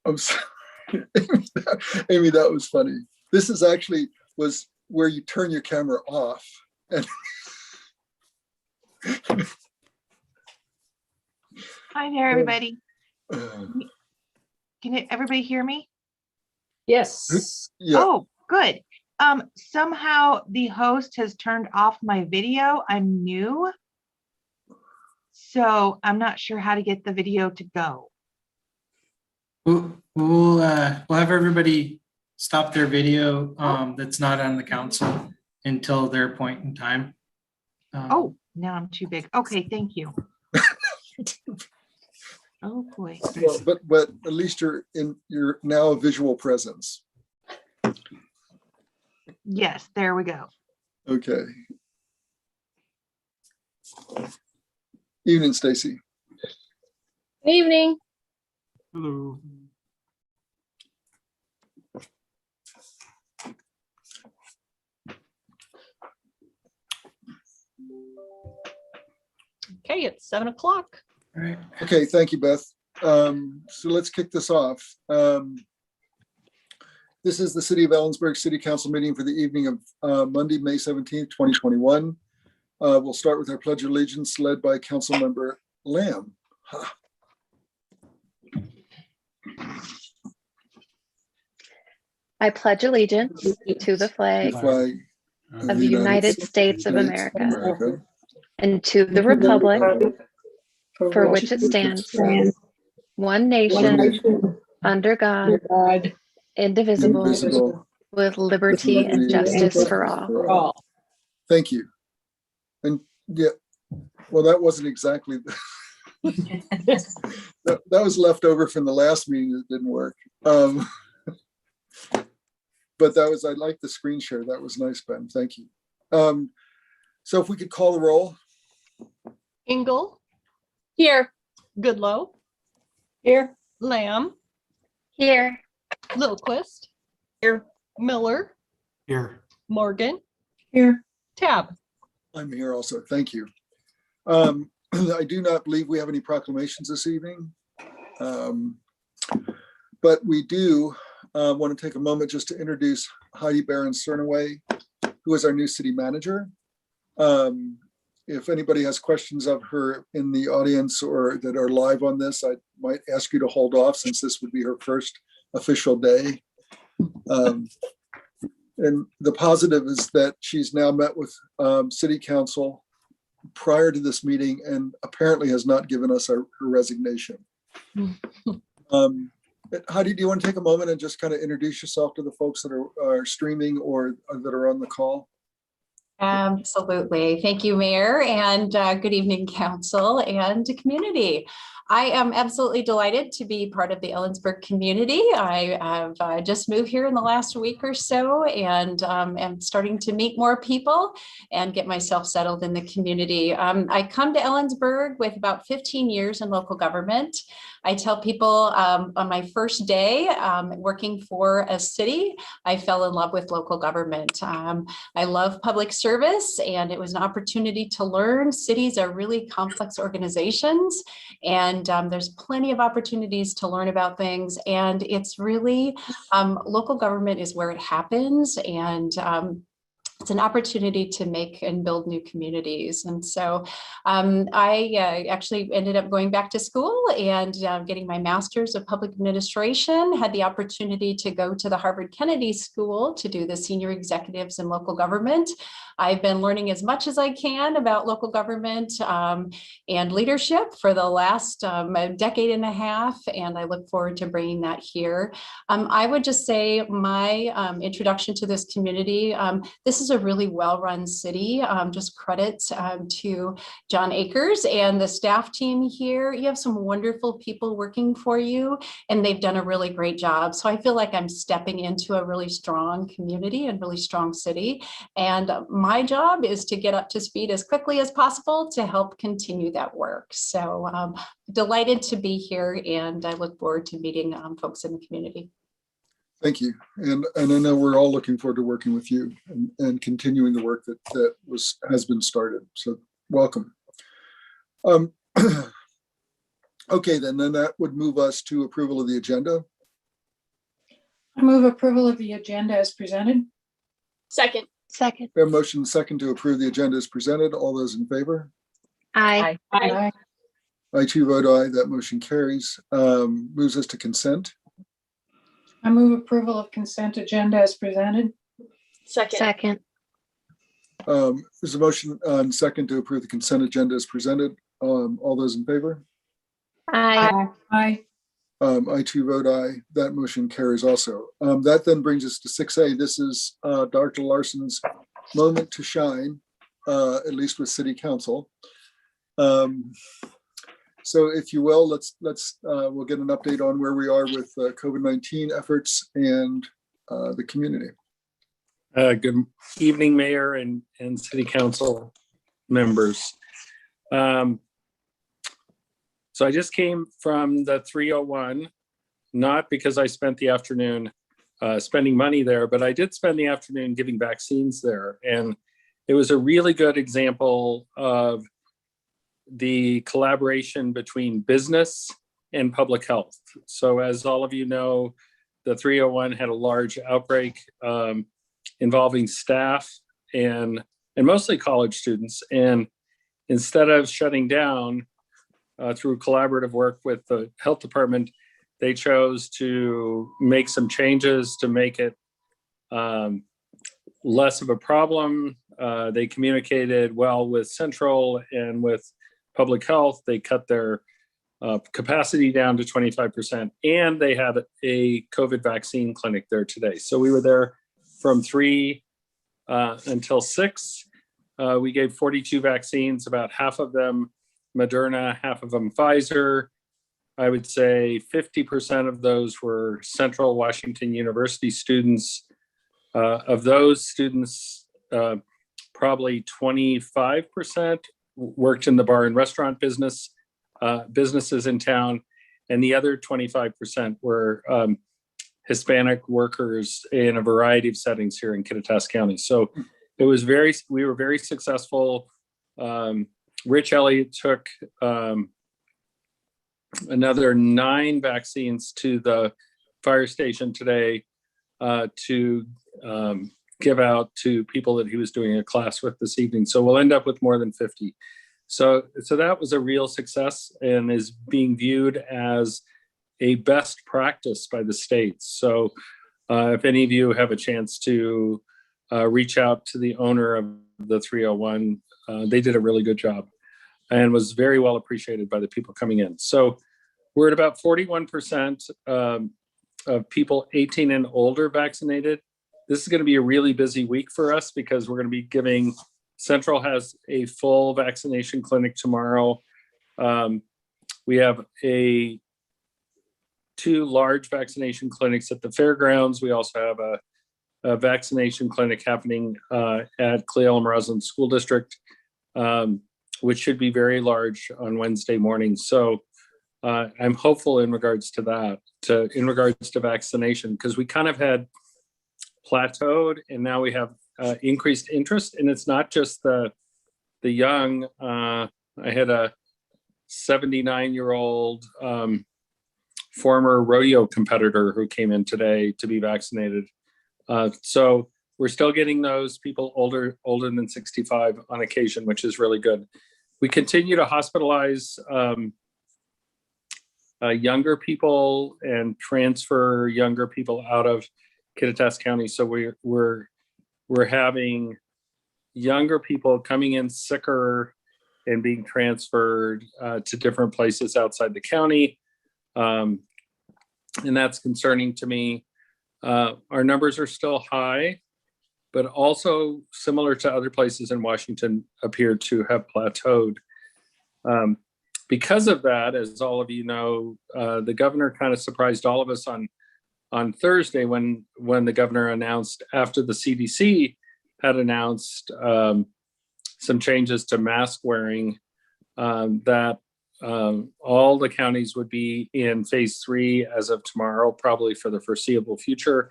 I'm sorry. Amy, that was funny. This is actually was where you turn your camera off. And Hi there, everybody. uh, Can everybody hear me? Yes. yeah. Oh, good. Somehow the host has turned off my video. I'm new, so I'm not sure how to get the video to go. We'll have everybody stop their video that's not on the council until their point in time. Oh, now I'm too big. Okay, thank you. Oh boy. Well, but at least you're now a visual presence. Yes, there we go. Okay. Evening, Stacy. Good evening. Hello. Okay, it's 7 o'clock. All right. Okay, thank you, Beth. So let's kick this off. This is the City of Ellensburg City Council meeting for the evening of Monday, May 17th, 2021. We'll start with our Pledge of Allegiance led by Councilmember Lamb. I pledge allegiance to the flag Flag of the United States of America and to the republic for which it stands, one nation, under God, indivisible, indivisible, with liberty and justice for all. Thank you. And yeah, well, that wasn't exactly, that was left over from the last meeting that didn't work. But that was, I like the screen share. That was nice, Ben. Thank you. So if we could call the roll. Engel, Here. Goodlow, Here. Lamb, Here. Lilquist, here, Miller, Here. Morgan, Here. Tab. I'm here also. Thank you. I do not believe we have any proclamations this evening. But we do want to take a moment just to introduce Heidi Barron-Cernaway, who is our new city manager. If anybody has questions of her in the audience or that are live on this, I might ask you to hold off since this would be her first official day. And the positive is that she's now met with city council prior to this meeting and apparently has not given us her resignation. Heidi, do you want to take a moment and just kind of introduce yourself to the folks that are streaming or that are on the call? Absolutely. Thank you, Mayor, and good evening, Council and community. I am absolutely delighted to be part of the Ellensburg community. I have just moved here in the last week or so and am starting to meet more people and get myself settled in the community. I come to Ellensburg with about 15 years in local government. I tell people on my first day working for a city, I fell in love with local government. I love public service, and it was an opportunity to learn. Cities are really complex organizations, and there's plenty of opportunities to learn about things. And it's really, local government is where it happens. And it's an opportunity to make and build new communities. And so I actually ended up going back to school and getting my master's of public administration, had the opportunity to go to the Harvard Kennedy School to do the senior executives in local government. I've been learning as much as I can about local government and leadership for the last decade and a half, and I look forward to bringing that here. I would just say my introduction to this community, this is a really well-run city. Just credit to John Akers and the staff team here. You have some wonderful people working for you, and they've done a really great job. So I feel like I'm stepping into a really strong community and really strong city. And my job is to get up to speed as quickly as possible to help continue that work. So delighted to be here, and I look forward to meeting folks in the community. Thank you. And I know we're all looking forward to working with you and continuing the work that has been started. So welcome. Okay, then that would move us to approval of the agenda. I move approval of the agenda as presented. Second. Second. We have a motion second to approve the agenda as presented. All those in favor? Aye. Aye. I too vote aye. That motion carries. Moves us to consent. I move approval of consent agenda as presented. Second. There's a motion on second to approve the consent agenda as presented. All those in favor? Aye. Aye. I too vote aye. That motion carries also. That then brings us to 6A. This is Dr. Larson's moment to shine, at least with City Council. So if you will, we'll get an update on where we are with COVID-19 efforts and the community. Good evening, Mayor and City Council members. So I just came from the 301, not because I spent the afternoon spending money there, but I did spend the afternoon giving vaccines there. And it was a really good example of the collaboration between business and public health. So as all of you know, the 301 had a large outbreak involving staff and mostly college students. And instead of shutting down through collaborative work with the health department, they chose to make some changes to make it less of a problem. They communicated well with Central and with public health. They cut their capacity down to 25%, and they had a COVID vaccine clinic there today. So we were there from 3 until 6. We gave 42 vaccines, about half of them Moderna, half of them Pfizer. I would say 50% of those were Central Washington University students. Of those students, probably 25% worked in the bar and restaurant businesses in town, and the other 25% were Hispanic workers in a variety of settings here in Kittitas County. So we were very successful. Rich Elliott took another 9 vaccines to the fire station today to give out to people that he was doing a class with this evening. So we'll end up with more than 50. So that was a real success and is being viewed as a best practice by the states. So if any of you have a chance to reach out to the owner of the 301, they did a really good job and was very well appreciated by the people coming in. So we're at about 41% of people 18 and older vaccinated. This is going to be a really busy week for us because we're going to be giving, Central has a full vaccination clinic tomorrow. We have 2 large vaccination clinics at the fairgrounds. We also have a vaccination clinic happening at Cle Elum Roslyn School District, which should be very large on Wednesday morning. So I'm hopeful in regards to that, in regards to vaccination, because we kind of had plateaued and now we have increased interest. And it's not just the young. I had a 79-year-old former rodeo competitor who came in today to be vaccinated. So we're still getting those people older than 65 on occasion, which is really good. We continue to hospitalize younger people and transfer younger people out of Kittitas County. So we're having younger people coming in sicker and being transferred to different places outside the county. And that's concerning to me. Our numbers are still high, but also similar to other places in Washington appear to have plateaued. Because of that, as all of you know, the governor kind of surprised all of us on Thursday when the governor announced, after the CDC had announced some changes to mask wearing, that all the counties would be in phase 3 as of tomorrow, probably for the foreseeable future,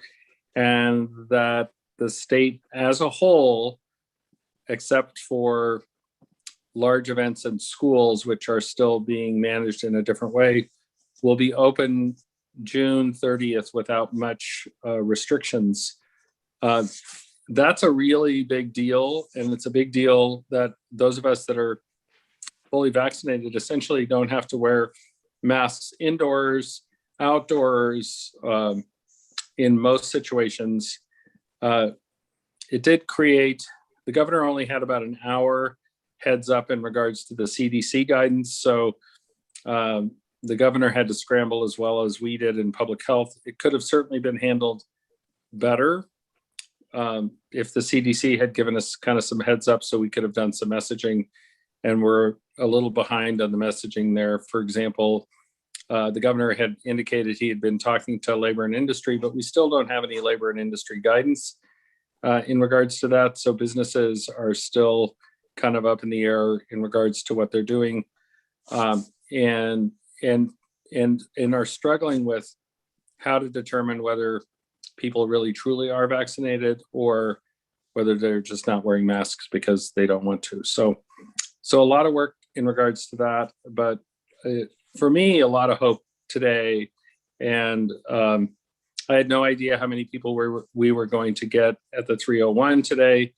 and that the state as a whole, except for large events and schools, which are still being managed in a different way, will be open June 30th without much restrictions. That's a really big deal. And it's a big deal that those of us that are fully vaccinated essentially don't have to wear masks indoors, outdoors, in most situations. It did create, the governor only had about an hour heads up in regards to the CDC guidance. So the governor had to scramble as well as we did in public health. It could have certainly been handled better if the CDC had given us kind of some heads up so we could have done some messaging, and we're a little behind on the messaging there. For example, the governor had indicated he had been talking to labor and industry, but we still don't have any labor and industry guidance in regards to that. So businesses are still kind of up in the air in regards to what they're doing, and are struggling with how to determine whether people really truly are vaccinated or whether they're just not wearing masks because they don't want to. So a lot of work in regards to that, but for me, a lot of hope today. And I had no idea how many people we were going to get at the 301 today.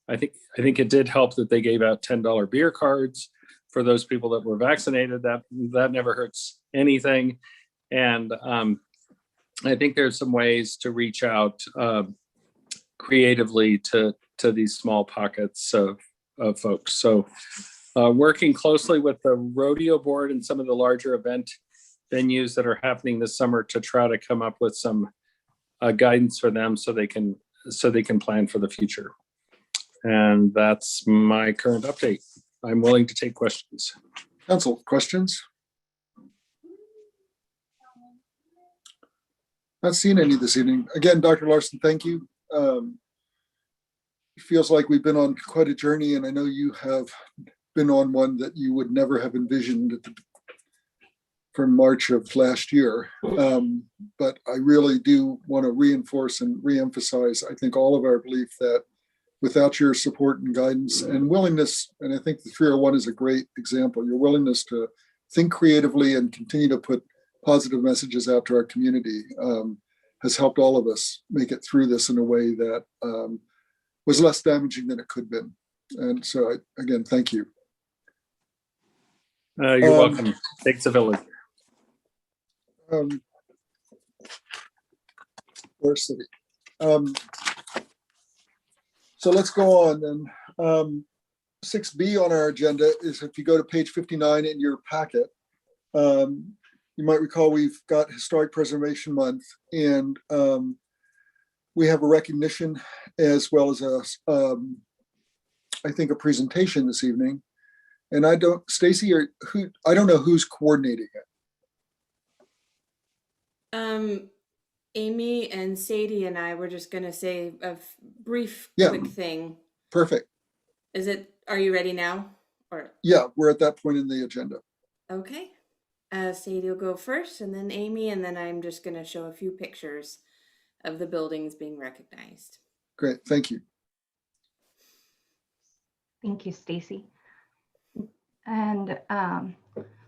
I think it did help that they gave out $10 beer cards for those people that were vaccinated. That never hurts anything. And I think there's some ways to reach out creatively to these small pockets of folks. So working closely with the rodeo board and some of the larger event venues that are happening this summer to try to come up with some guidance for them so they can plan for the future. And that's my current update. I'm willing to take questions. Council, questions? Not seen any this evening. Again, Dr. Larson, thank you. It feels like we've been on quite a journey, and I know you have been on one that you would never have envisioned from March of last year. But I really do want to reinforce and reemphasize, I think, all of our belief that without your support and guidance and willingness, and I think the 301 is a great example, your willingness to think creatively and continue to put positive messages out to our community has helped all of us make it through this in a way that was less damaging than it could have been. And so, again, thank you. You're welcome. Takes a village. Forest City. So let's go on then. 6B on our agenda is, if you go to page 59 in your packet, you might recall we've got Historic Preservation Month, and we have a recognition as well as I think a presentation this evening. And I don't, Stacy, or who? I don't know who's coordinating it. Amy and Sadie and I were just going to say a brief, quick thing. Perfect. Are you ready now? Or yeah, we're at that point in the agenda. Okay. Sadie will go first, and then Amy, and then I'm just going to show a few pictures of the buildings being recognized. Great, thank you. Thank you, Stacy. And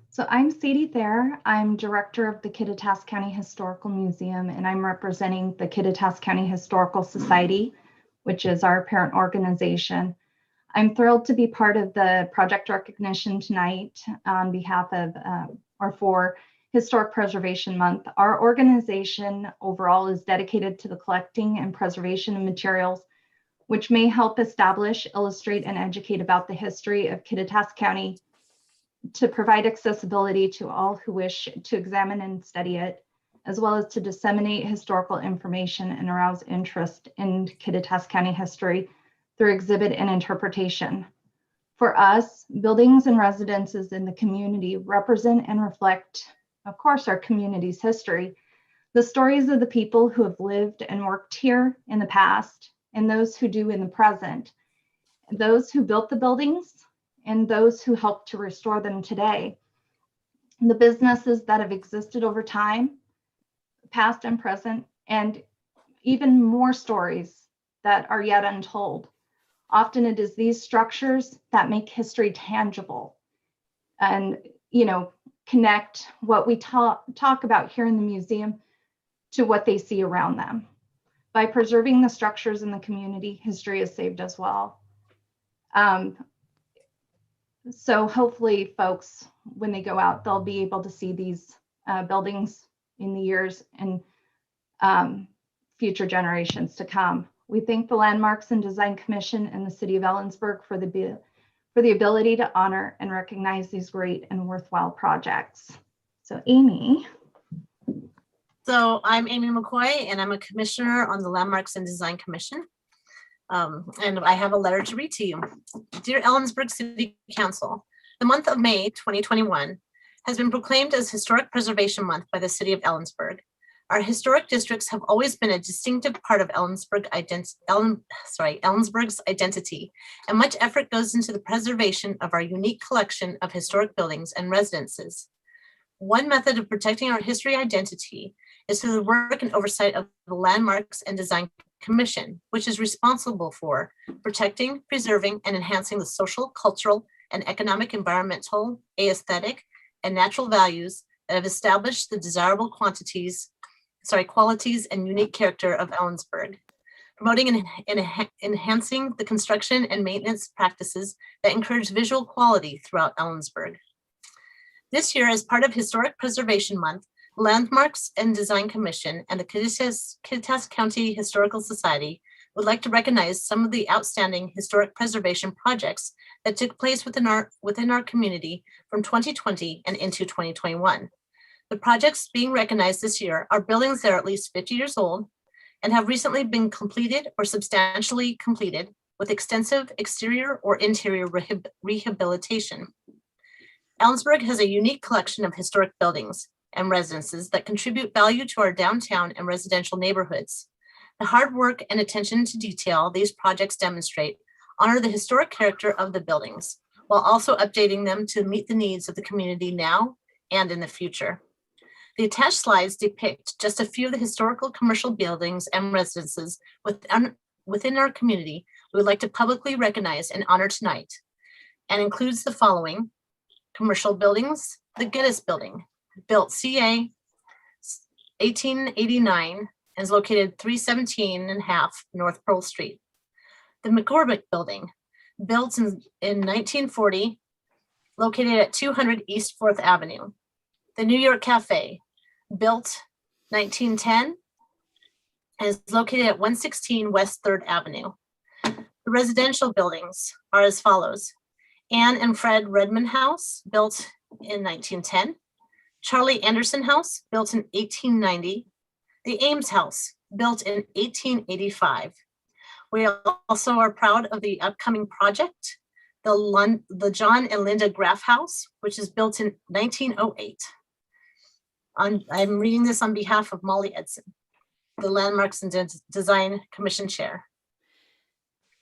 so I'm Sadie Thayer. I'm director of the Kittitas County Historical Museum, and I'm representing the Kittitas County Historical Society, which is our parent organization. I'm thrilled to be part of the project recognition tonight on behalf of, or for Historic Preservation Month. Our organization overall is dedicated to the collecting and preservation of materials which may help establish, illustrate, and educate about the history of Kittitas County, to provide accessibility to all who wish to examine and study it, as well as to disseminate historical information and arouse interest in Kittitas County history through exhibit and interpretation. For us, buildings and residences in the community represent and reflect, of course, our community's history, the stories of the people who have lived and worked here in the past, and those who do in the present, those who built the buildings, and those who help to restore them today. The businesses that have existed over time, past and present, and even more stories that are yet untold. Often it is these structures that make history tangible and, connect what we talk about here in the museum to what they see around them. By preserving the structures in the community, history is saved as well. So hopefully folks, when they go out, they'll be able to see these buildings in the years and future generations to come. We thank the Landmarks and Design Commission and the City of Ellensburg for the ability to honor and recognize these great and worthwhile projects. So Amy. So I'm Amy McCoy, and I'm a commissioner on the Landmarks and Design Commission. And I have a letter to read to you. Dear Ellensburg City Council, the month of May 2021 has been proclaimed as Historic Preservation Month by the City of Ellensburg. Our historic districts have always been a distinctive part of Ellensburg's identity, and much effort goes into the preservation of our unique collection of historic buildings and residences. One method of protecting our history identity is through the work and oversight of the Landmarks and Design Commission, which is responsible for protecting, preserving, and enhancing the social, cultural, and economic, environmental, aesthetic, and natural values that have established the desirable qualities and unique character of Ellensburg, promoting and enhancing the construction and maintenance practices that encourage visual quality throughout Ellensburg. This year, as part of Historic Preservation Month, Landmarks and Design Commission and the Kittitas County Historical Society would like to recognize some of the outstanding historic preservation projects that took place within our community from 2020 and into 2021. The projects being recognized this year are buildings that are at least 50 years old and have recently been completed or substantially completed with extensive exterior or interior rehabilitation. Ellensburg has a unique collection of historic buildings and residences that contribute value to our downtown and residential neighborhoods. The hard work and attention to detail these projects demonstrate honor the historic character of the buildings, while also updating them to meet the needs of the community now and in the future. The attached slides depict just a few of the historical commercial buildings and residences within our community we would like to publicly recognize and honor tonight, and includes the following: commercial buildings, the Geddes Building, built ca. 1889 and is located 317.5 North Pearl Street. The McCormick Building, built in 1940, located at 200 East 4th Avenue. The New York Cafe, built 1910 and is located at 116 West 3rd Avenue. The residential buildings are as follows: Anne and Fred Redmond House, built in 1910. Charlie Anderson House, built in 1890. The Ames House, built in 1885. We also are proud of the upcoming project, the John and Linda Graf House, which is built in 1908. I'm reading this on behalf of Molly Edson, the Landmarks and Design Commission Chair.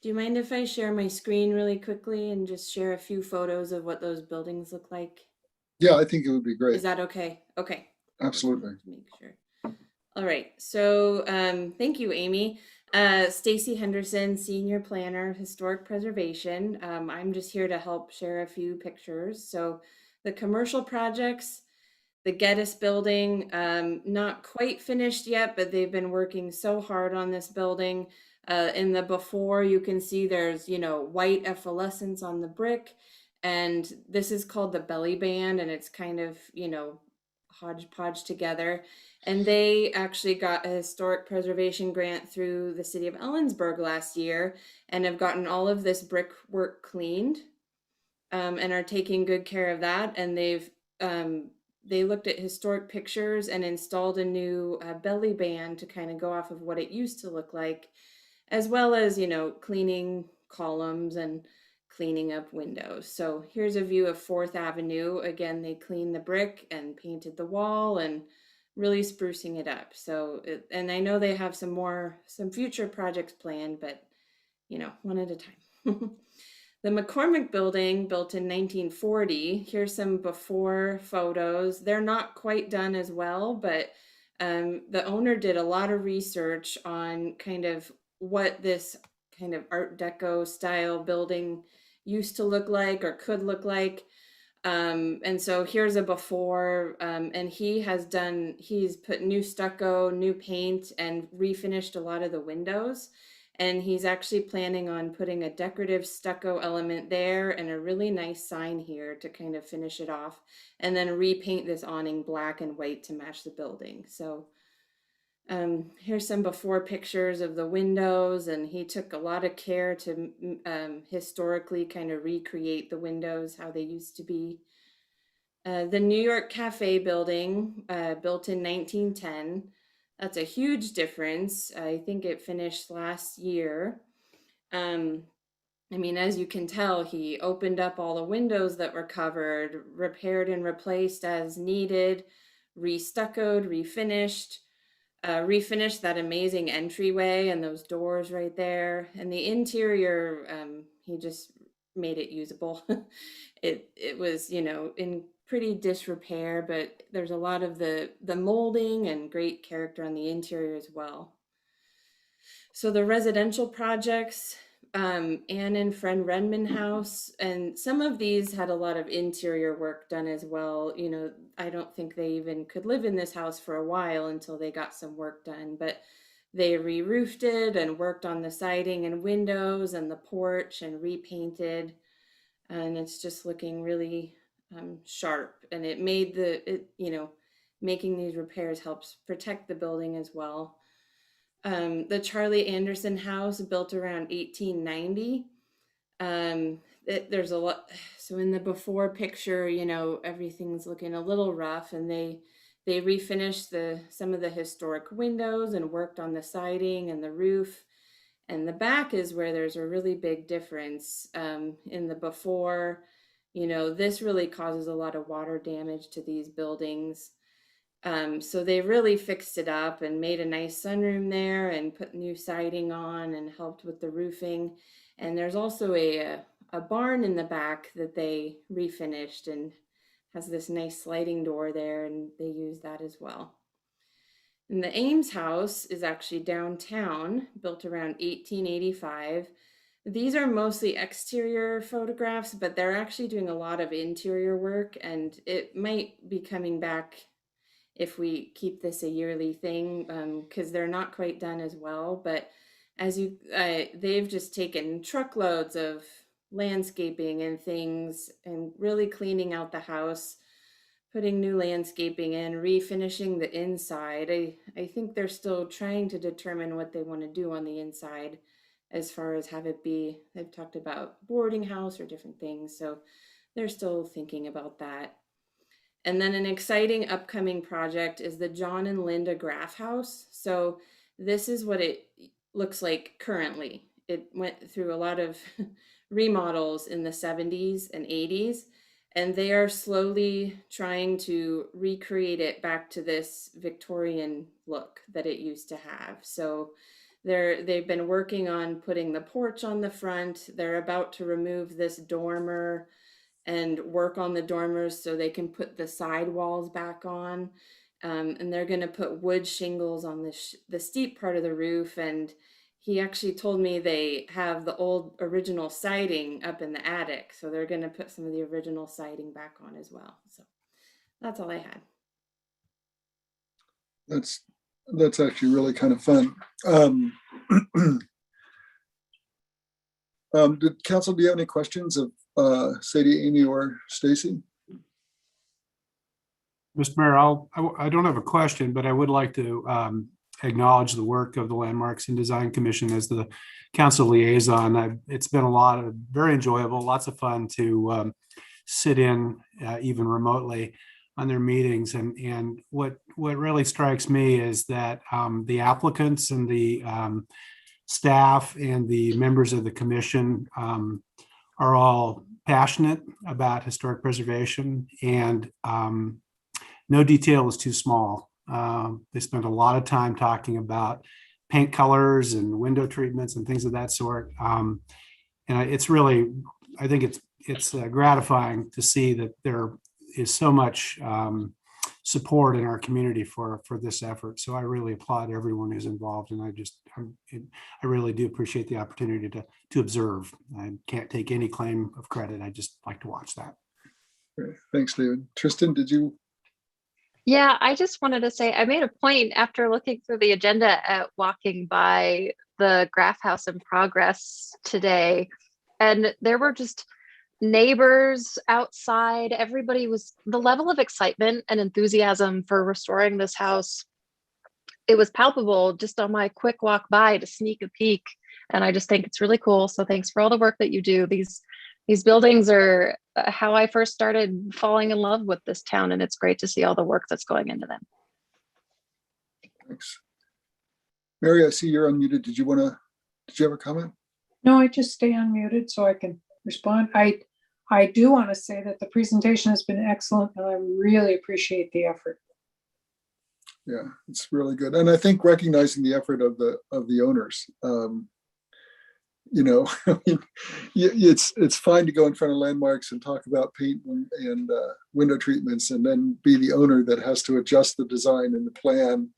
Do you mind if I share my screen really quickly and just share a few photos of what those buildings look like? Yeah, I think it would be great. Is that okay? Okay. Absolutely. Make sure. All right. So thank you, Amy. Stacy Henderson, Senior Planner, Historic Preservation. I'm just here to help share a few pictures. So the commercial projects, the Geddes Building, not quite finished yet, but they've been working so hard on this building. In the before, you can see there's, white efflorescence on the brick. And this is called the belly band, and it's kind of, hodgepodge together. And they actually got a historic preservation grant through the city of Ellensburg last year and have gotten all of this brickwork cleaned and are taking good care of that. And they looked at historic pictures and installed a new belly band to kind of go off of what it used to look like, as well as, cleaning columns and cleaning up windows. So here's a view of 4th Avenue. Again, they cleaned the brick and painted the wall and really sprucing it up. So, and I know they have some future projects planned, but one at a time. The McCormick Building, built in 1940. Here's some before photos. They're not quite done as well, but the owner did a lot of research on kind of what this kind of Art Deco style building used to look like or could look like. And so here's a before, and he's put new stucco, new paint, and refinished a lot of the windows. And he's actually planning on putting a decorative stucco element there and a really nice sign here to kind of finish it off, and then repaint this awning black and white to match the building. So here's some before pictures of the windows, and he took a lot of care to historically kind of recreate the windows, how they used to be. The New York Cafe building, built in 1910. That's a huge difference. I think it finished last year. I mean, as you can tell, he opened up all the windows that were covered, repaired and replaced as needed, restuccoed, refinished. Refinished that amazing entryway and those doors right there, and the interior, he just made it usable. It was, you know, in pretty disrepair, but there's a lot of the molding and great character on the interior as well. So the residential projects, Anne and friend Redmond House, and some of these had a lot of interior work done as well. You know, I don't think they even could live in this house for a while until they got some work done, but they re-roofed it and worked on the siding and windows and the porch and repainted, and it's just looking really sharp. And it made you know, making these repairs helps protect the building as well. The Charlie Anderson house, built around 1890. There's a lot. So in the before picture, you know, everything's looking a little rough, and they refinished some of the historic windows and worked on the siding and the roof. And the back is where there's a really big difference. In the before, you know, this really causes a lot of water damage to these buildings. So they really fixed it up and made a nice sunroom there and put new siding on and helped with the roofing. And there's also a barn in the back that they refinished and has this nice sliding door there, and they use that as well. And the Ames house is actually downtown, built around 1885. These are mostly exterior photographs, but they're actually doing a lot of interior work, and it might be coming back if we keep this a yearly thing, because they're not quite done as well. But they've just taken truckloads of landscaping and things and really cleaning out the house, putting new landscaping in, refinishing the inside. I think they're still trying to determine what they want to do on the inside as far as have it be. They've talked about boarding house or different things, so they're still thinking about that. And then an exciting upcoming project is the John and Linda Graf house. So this is what it looks like currently. It went through a lot of remodels in the 70s and 80s, and they are slowly trying to recreate it back to this Victorian look that it used to have. So they've been working on putting the porch on the front. They're about to remove this dormer and work on the dormers so they can put the side walls back on. And they're going to put wood shingles on the steep part of the roof. And he actually told me they have the old original siding up in the attic. So they're going to put some of the original siding back on as well. So that's all I had. That's actually really kind of fun. Did council, do you have any questions of Sadie, Amy, or Stacy? Mr. Mayor, I don't have a question, but I would like to acknowledge the work of the Landmarks and Design Commission as the council liaison. It's been very enjoyable, lots of fun to sit in even remotely on their meetings. And what really strikes me is that the applicants and the staff and the members of the commission are all passionate about historic preservation, and no detail is too small. They spend a lot of time talking about paint colors and window treatments and things of that sort. And it's really, I think it's gratifying to see that there is so much support in our community for this effort. So I really applaud everyone who's involved, and I really do appreciate the opportunity to observe. I can't take any claim of credit. I just like to watch that. Great. Thanks, David. Tristan, did you? Yeah, I just wanted to say I made a point after looking through the agenda at walking by the Graf House in progress today, and there were just neighbors outside. Everybody was the level of excitement and enthusiasm for restoring this house. It was palpable just on my quick walk by to sneak a peek, and I just think it's really cool. So thanks for all the work that you do. These buildings are how I first started falling in love with this town, and it's great to see all the work that's going into them. Thanks. Mary, I see you're unmuted. Did you have a comment? No, I just stay unmuted so I can respond. I do want to say that the presentation has been excellent and I really appreciate the effort. Yeah, it's really good. And I think recognizing the effort of the owners, you know, I mean, it's fine to go in front of landmarks and talk about paint and window treatments and then be the owner that has to adjust the design and the plan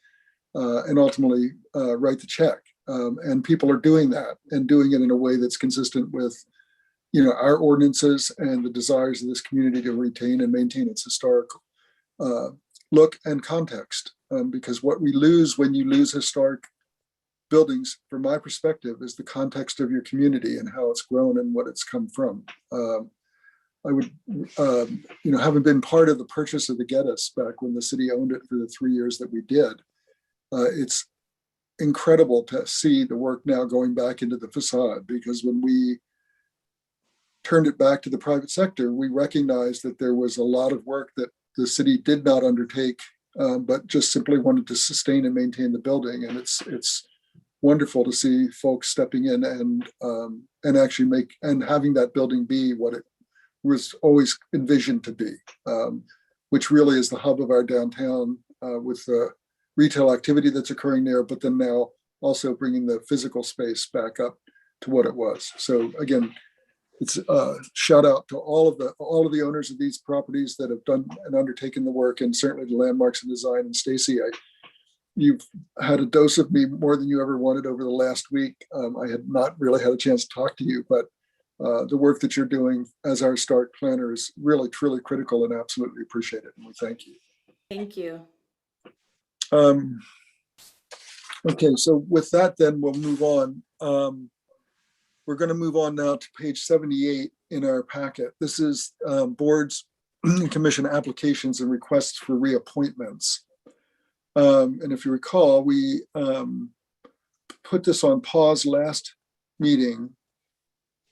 and ultimately write the check. And people are doing that and doing it in a way that's consistent with, you know, our ordinances and the desires of this community to retain and maintain its historical look and context. Because what we lose when you lose historic buildings, from my perspective, is the context of your community and how it's grown and what it's come from. I would, you know, having been part of the purchase of the Geddes back when the city owned it for the 3 years that we did, it's incredible to see the work now going back into the facade, because when we turned it back to the private sector, we recognized that there was a lot of work that the city did not undertake, but just simply wanted to sustain and maintain the building. And it's wonderful to see folks stepping in and actually having that building be what it was always envisioned to be, which really is the hub of our downtown with the retail activity that's occurring there, but then now also bringing the physical space back up to what it was. So again, it's a shout out to all of the owners of these properties that have done and undertaken the work, and certainly the Landmarks and Design. And Stacy, you've had a dose of me more than you ever wanted over the last week. I had not really had a chance to talk to you, but the work that you're doing as our start planner is really, truly critical and absolutely appreciate it. And we thank you. Thank you. Okay, so with that, then we'll move on. We're going to move on now to page 78 in our packet. This is boards and commission applications and requests for reappointments. And if you recall, we put this on pause last meeting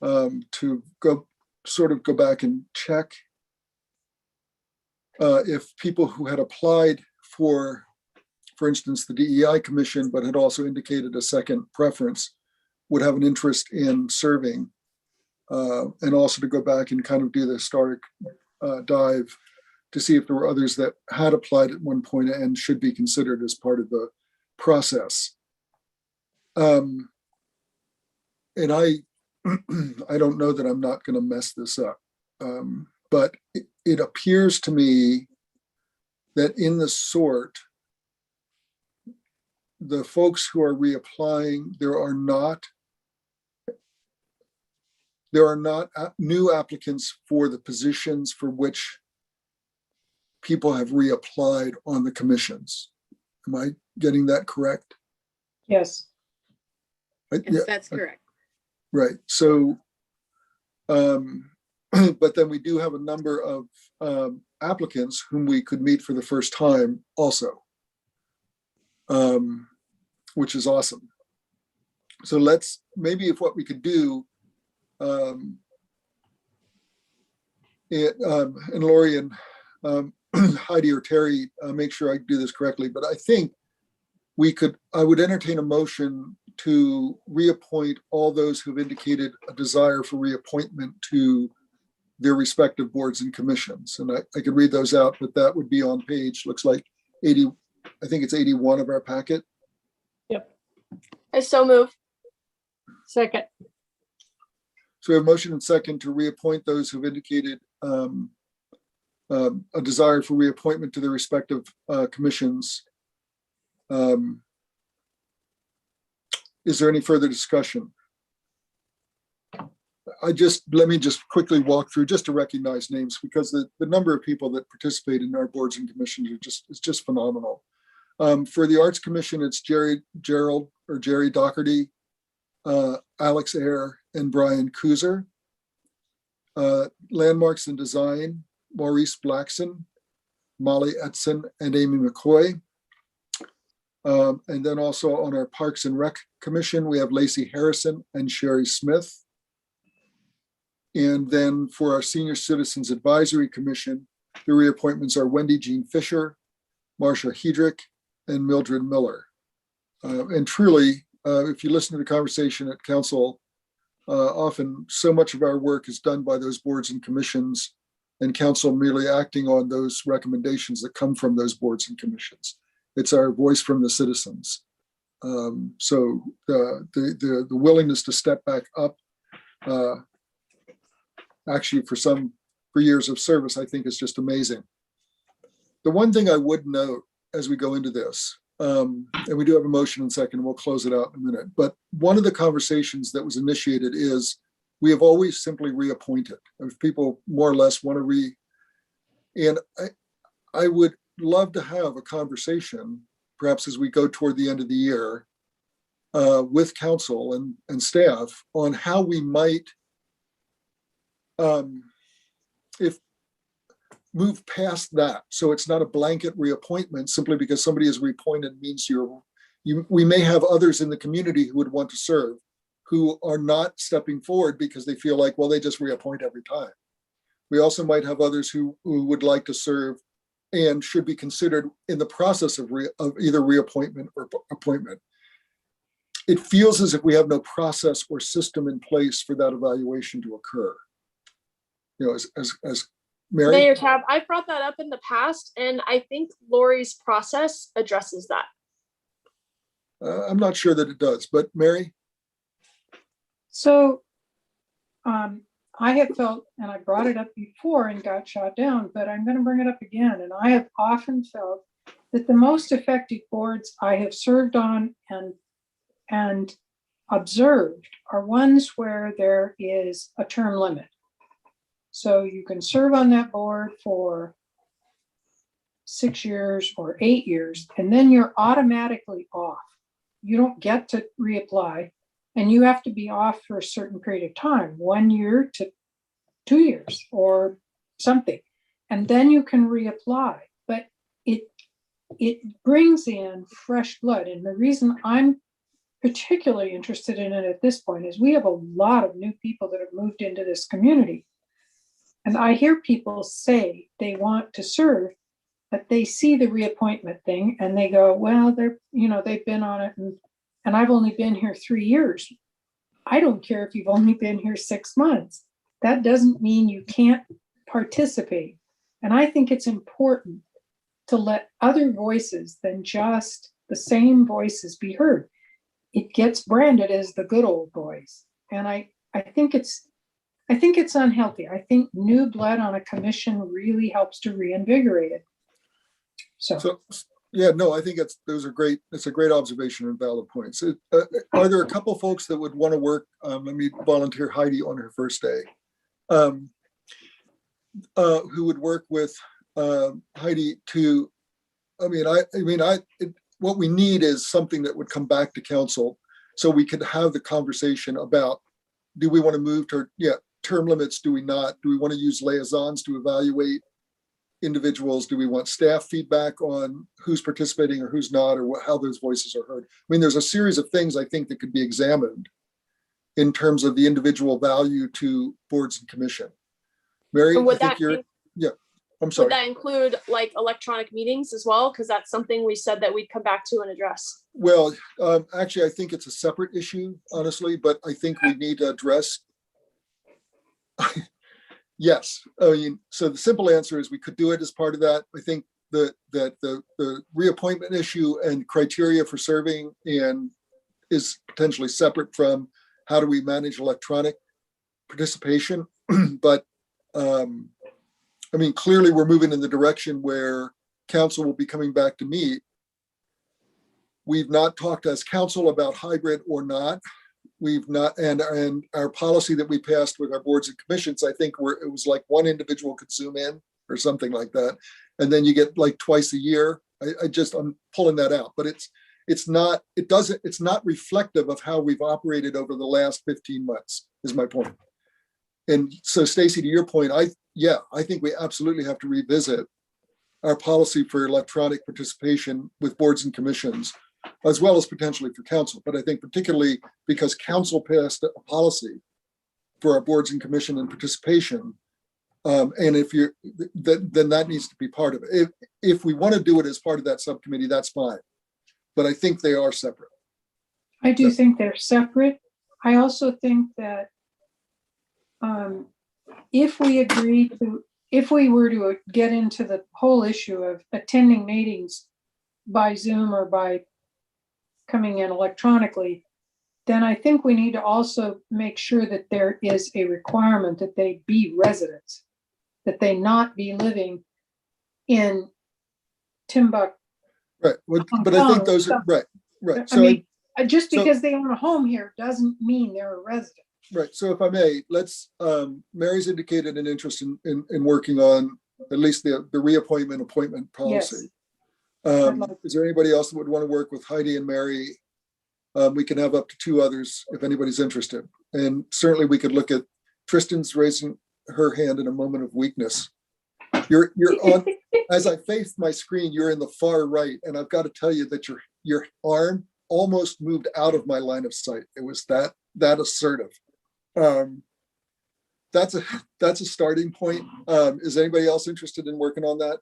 to go back and check if people who had applied for instance, the DEI commission, but had also indicated a second preference, would have an interest in serving, and also to go back and kind of do the historic dive to see if there were others that had applied at one point and should be considered as part of the process. And I don't know that I'm not going to mess this up, but it appears to me that in the sort, the folks who are reapplying, there are not new applicants for the positions for which people have reapplied on the commissions. Am I getting that correct? Yes. Yes, that's correct. Right. So, but then we do have a number of applicants whom we could meet for the first time also, which is awesome. So maybe if what we could do, and Lori and Heidi or Terry, make sure I do this correctly, but I think I would entertain a motion to reappoint all those who've indicated a desire for reappointment to their respective boards and commissions. And I could read those out, but that would be on page, looks like 80, I think it's 81 of our packet. Yep. I so move. Second. So we have motion and second to reappoint those who've indicated a desire for reappointment to their respective commissions. Is there any further discussion? let me just quickly walk through just to recognize names, because the number of people that participate in our boards and commissions is just phenomenal. For the Arts Commission, it's Jerry Doherty, Alex Ayer, and Brian Kuzer. Landmarks and Design, Maurice Blackson, Molly Edson, and Amy McCoy. And then also on our Parks and Rec Commission, we have Lacey Harrison and Sherry Smith. And then for our Senior Citizens Advisory Commission, the reappointments are Wendy Jean Fisher, Marcia Hedrick, and Mildred Miller. And truly, if you listen to the conversation at council, often so much of our work is done by those boards and commissions, and council merely acting on those recommendations that come from those boards and commissions. It's our voice from the citizens. So the willingness to step back up, actually for years of service, I think is just amazing. The one thing I would note as we go into this, and we do have a motion and second, and we'll close it out in a minute, but one of the conversations that was initiated is we have always simply reappointed. If people more or less want to and I would love to have a conversation, perhaps as we go toward the end of the year, with council and staff on how we might if move past that. So it's not a blanket reappointment simply because somebody is reappointed means we may have others in the community who would want to serve who are not stepping forward because they feel like, well, they just reappoint every time. We also might have others who would like to serve and should be considered in the process of either reappointment or appointment. It feels as if we have no process or system in place for that evaluation to occur. You know, as Mary? Mayor Tab, I've brought that up in the past, and I think Lori's process addresses that. I'm not sure that it does, but Mary? So I have felt, and I brought it up before and got shot down, but I'm going to bring it up again. And I have often felt that the most effective boards I have served on and observed are ones where there is a term limit. So you can serve on that board for 6 years or 8 years, and then you're automatically off. You don't get to reapply, and you have to be off for a certain period of time, 1 year to 2 years or something. And then you can reapply, but it brings in fresh blood. And the reason I'm particularly interested in it at this point is we have a lot of new people that have moved into this community. And I hear people say they want to serve, but they see the reappointment thing and they go, well, they've been on it and I've only been here 3 years. I don't care if you've only been here 6 months. That doesn't mean you can't participate. And I think it's important to let other voices than just the same voices be heard. It gets branded as the good old boys. And I think it's unhealthy. I think new blood on a commission really helps to reinvigorate it. So yeah, no, I think it's a great observation and valid points. Are there a couple folks that would want to work? Let me volunteer Heidi on her first day, who would work with Heidi to, what we need is something that would come back to council so we could have the conversation about, do we want to move to, term limits? Do we not? Do we want to use liaisons to evaluate individuals? Do we want staff feedback on who's participating or who's not, or how those voices are heard? There's a series of things I think that could be examined in terms of the individual value to boards and commission. Mary, And I'm sorry. Would that include like electronic meetings as well? Because that's something we said that we'd come back to and address. Well, actually, I think it's a separate issue, honestly, but I think we need to address. Yes, so the simple answer is we could do it as part of that. I think that the reappointment issue and criteria for serving is potentially separate from how do we manage electronic participation. But clearly we're moving in the direction where council will be coming back to meet. We've not talked as council about hybrid or not. we've not, and our policy that we passed with our boards and commissions, I think it was like one individual could zoom in or something like that. And then you get like twice a year. I'm pulling that out, but it's not reflective of how we've operated over the last 15 months is my point. And so Stacy, to your point, I think we absolutely have to revisit our policy for electronic participation with boards and commissions, as well as potentially for council. But I think particularly because council passed a policy for our boards and commission and participation, and if you're, then that needs to be part of it. If we want to do it as part of that subcommittee, that's fine. But I think they are separate. I do think they're separate. I also think that if we were to get into the whole issue of attending meetings by Zoom or by coming in electronically, then I think we need to also make sure that there is a requirement that they be residents, that they not be living in Timbuktu. Right, but I think those are, right. I mean, just because they own a home here doesn't mean they're a resident. Right, so if I may, Mary's indicated an interest in working on at least the reappointment appointment policy. Yes. Is there anybody else that would want to work with Heidi and Mary? We can have up to 2 others if anybody's interested. And certainly we could look at Tristan's raising her hand in a moment of weakness. You're on, as I face my screen, you're in the far right. And I've got to tell you that your arm almost moved out of my line of sight. It was that assertive. That's a starting point. Is anybody else interested in working on that?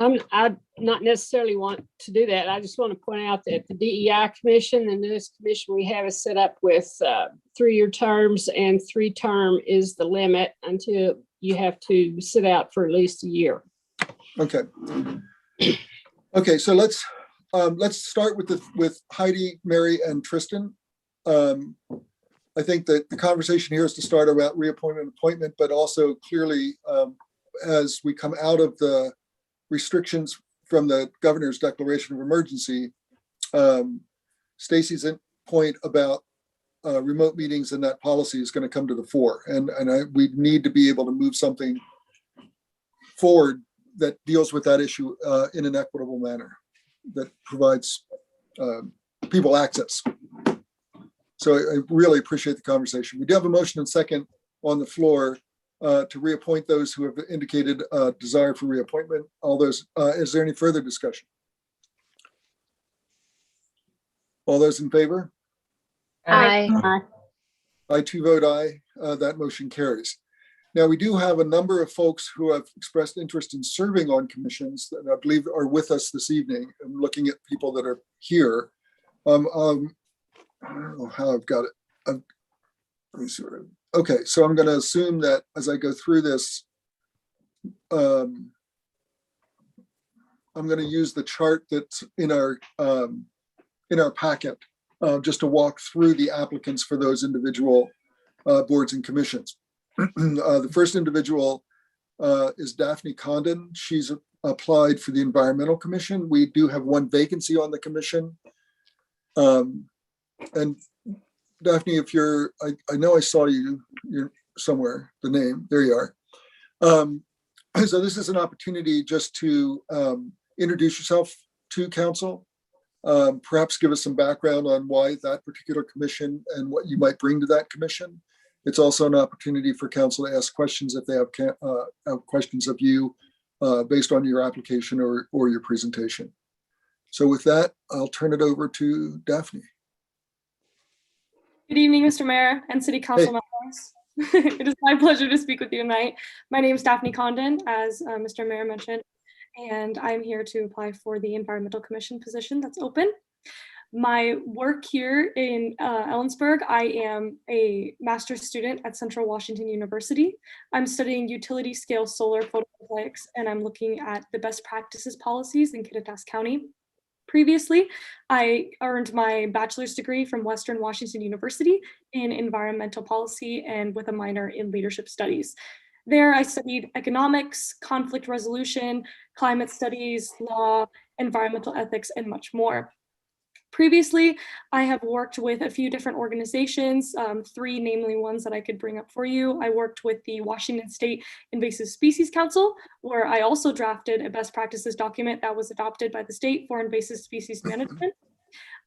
I not necessarily want to do that. I just want to point out that the DEI commission, the newest commission we have, is set up with 3-year terms, and 3-term is the limit until you have to sit out for at least a year. Okay. Okay, so let's start with Heidi, Mary, and Tristan. I think that the conversation here is to start about reappointment, appointment, but also clearly as we come out of the restrictions from the governor's declaration of emergency, Stacy's point about remote meetings and that policy is going to come to the fore. And we need to be able to move something forward that deals with that issue in an equitable manner that provides people access. So I really appreciate the conversation. We do have a motion and second on the floor to reappoint those who have indicated a desire for reappointment. All those, is there any further discussion? All those in favor? Aye. I too vote aye. That motion carries. Now, we do have a number of folks who have expressed interest in serving on commissions that I believe are with us this evening. I'm looking at people that are here. I don't know how I've got it. Let me see. Okay, so I'm going to assume that as I go through this, I'm going to use the chart that's in our packet just to walk through the applicants for those individual boards and commissions. The first individual is Daphne Condon. She's applied for the Environmental Commission. We do have 1 vacancy on the commission. And Daphne, if you're, I know I saw you're somewhere, the name, there you are. So this is an opportunity just to introduce yourself to council, perhaps give us some background on why that particular commission and what you might bring to that commission. It's also an opportunity for council to ask questions if they have questions of you based on your application or your presentation. So with that, I'll turn it over to Daphne. Good evening, Mr. Mayor and City Council members. It is my pleasure to speak with you tonight. My name is Daphne Condon, as Mr. Mayor mentioned, and I'm here to apply for the Environmental Commission position that's open. My work here in Ellensburg, I am a master's student at Central Washington University. I'm studying utility scale solar photovoltaics, and I'm looking at the best practices policies in Kittitas County. Previously, I earned my bachelor's degree from Western Washington University in environmental policy and with a minor in leadership studies. There, I studied economics, conflict resolution, climate studies, law, environmental ethics, and much more. Previously, I have worked with a few different organizations, three namely ones that I could bring up for you. I worked with the Washington State Invasive Species Council, where I also drafted a best practices document that was adopted by the state for invasive species management.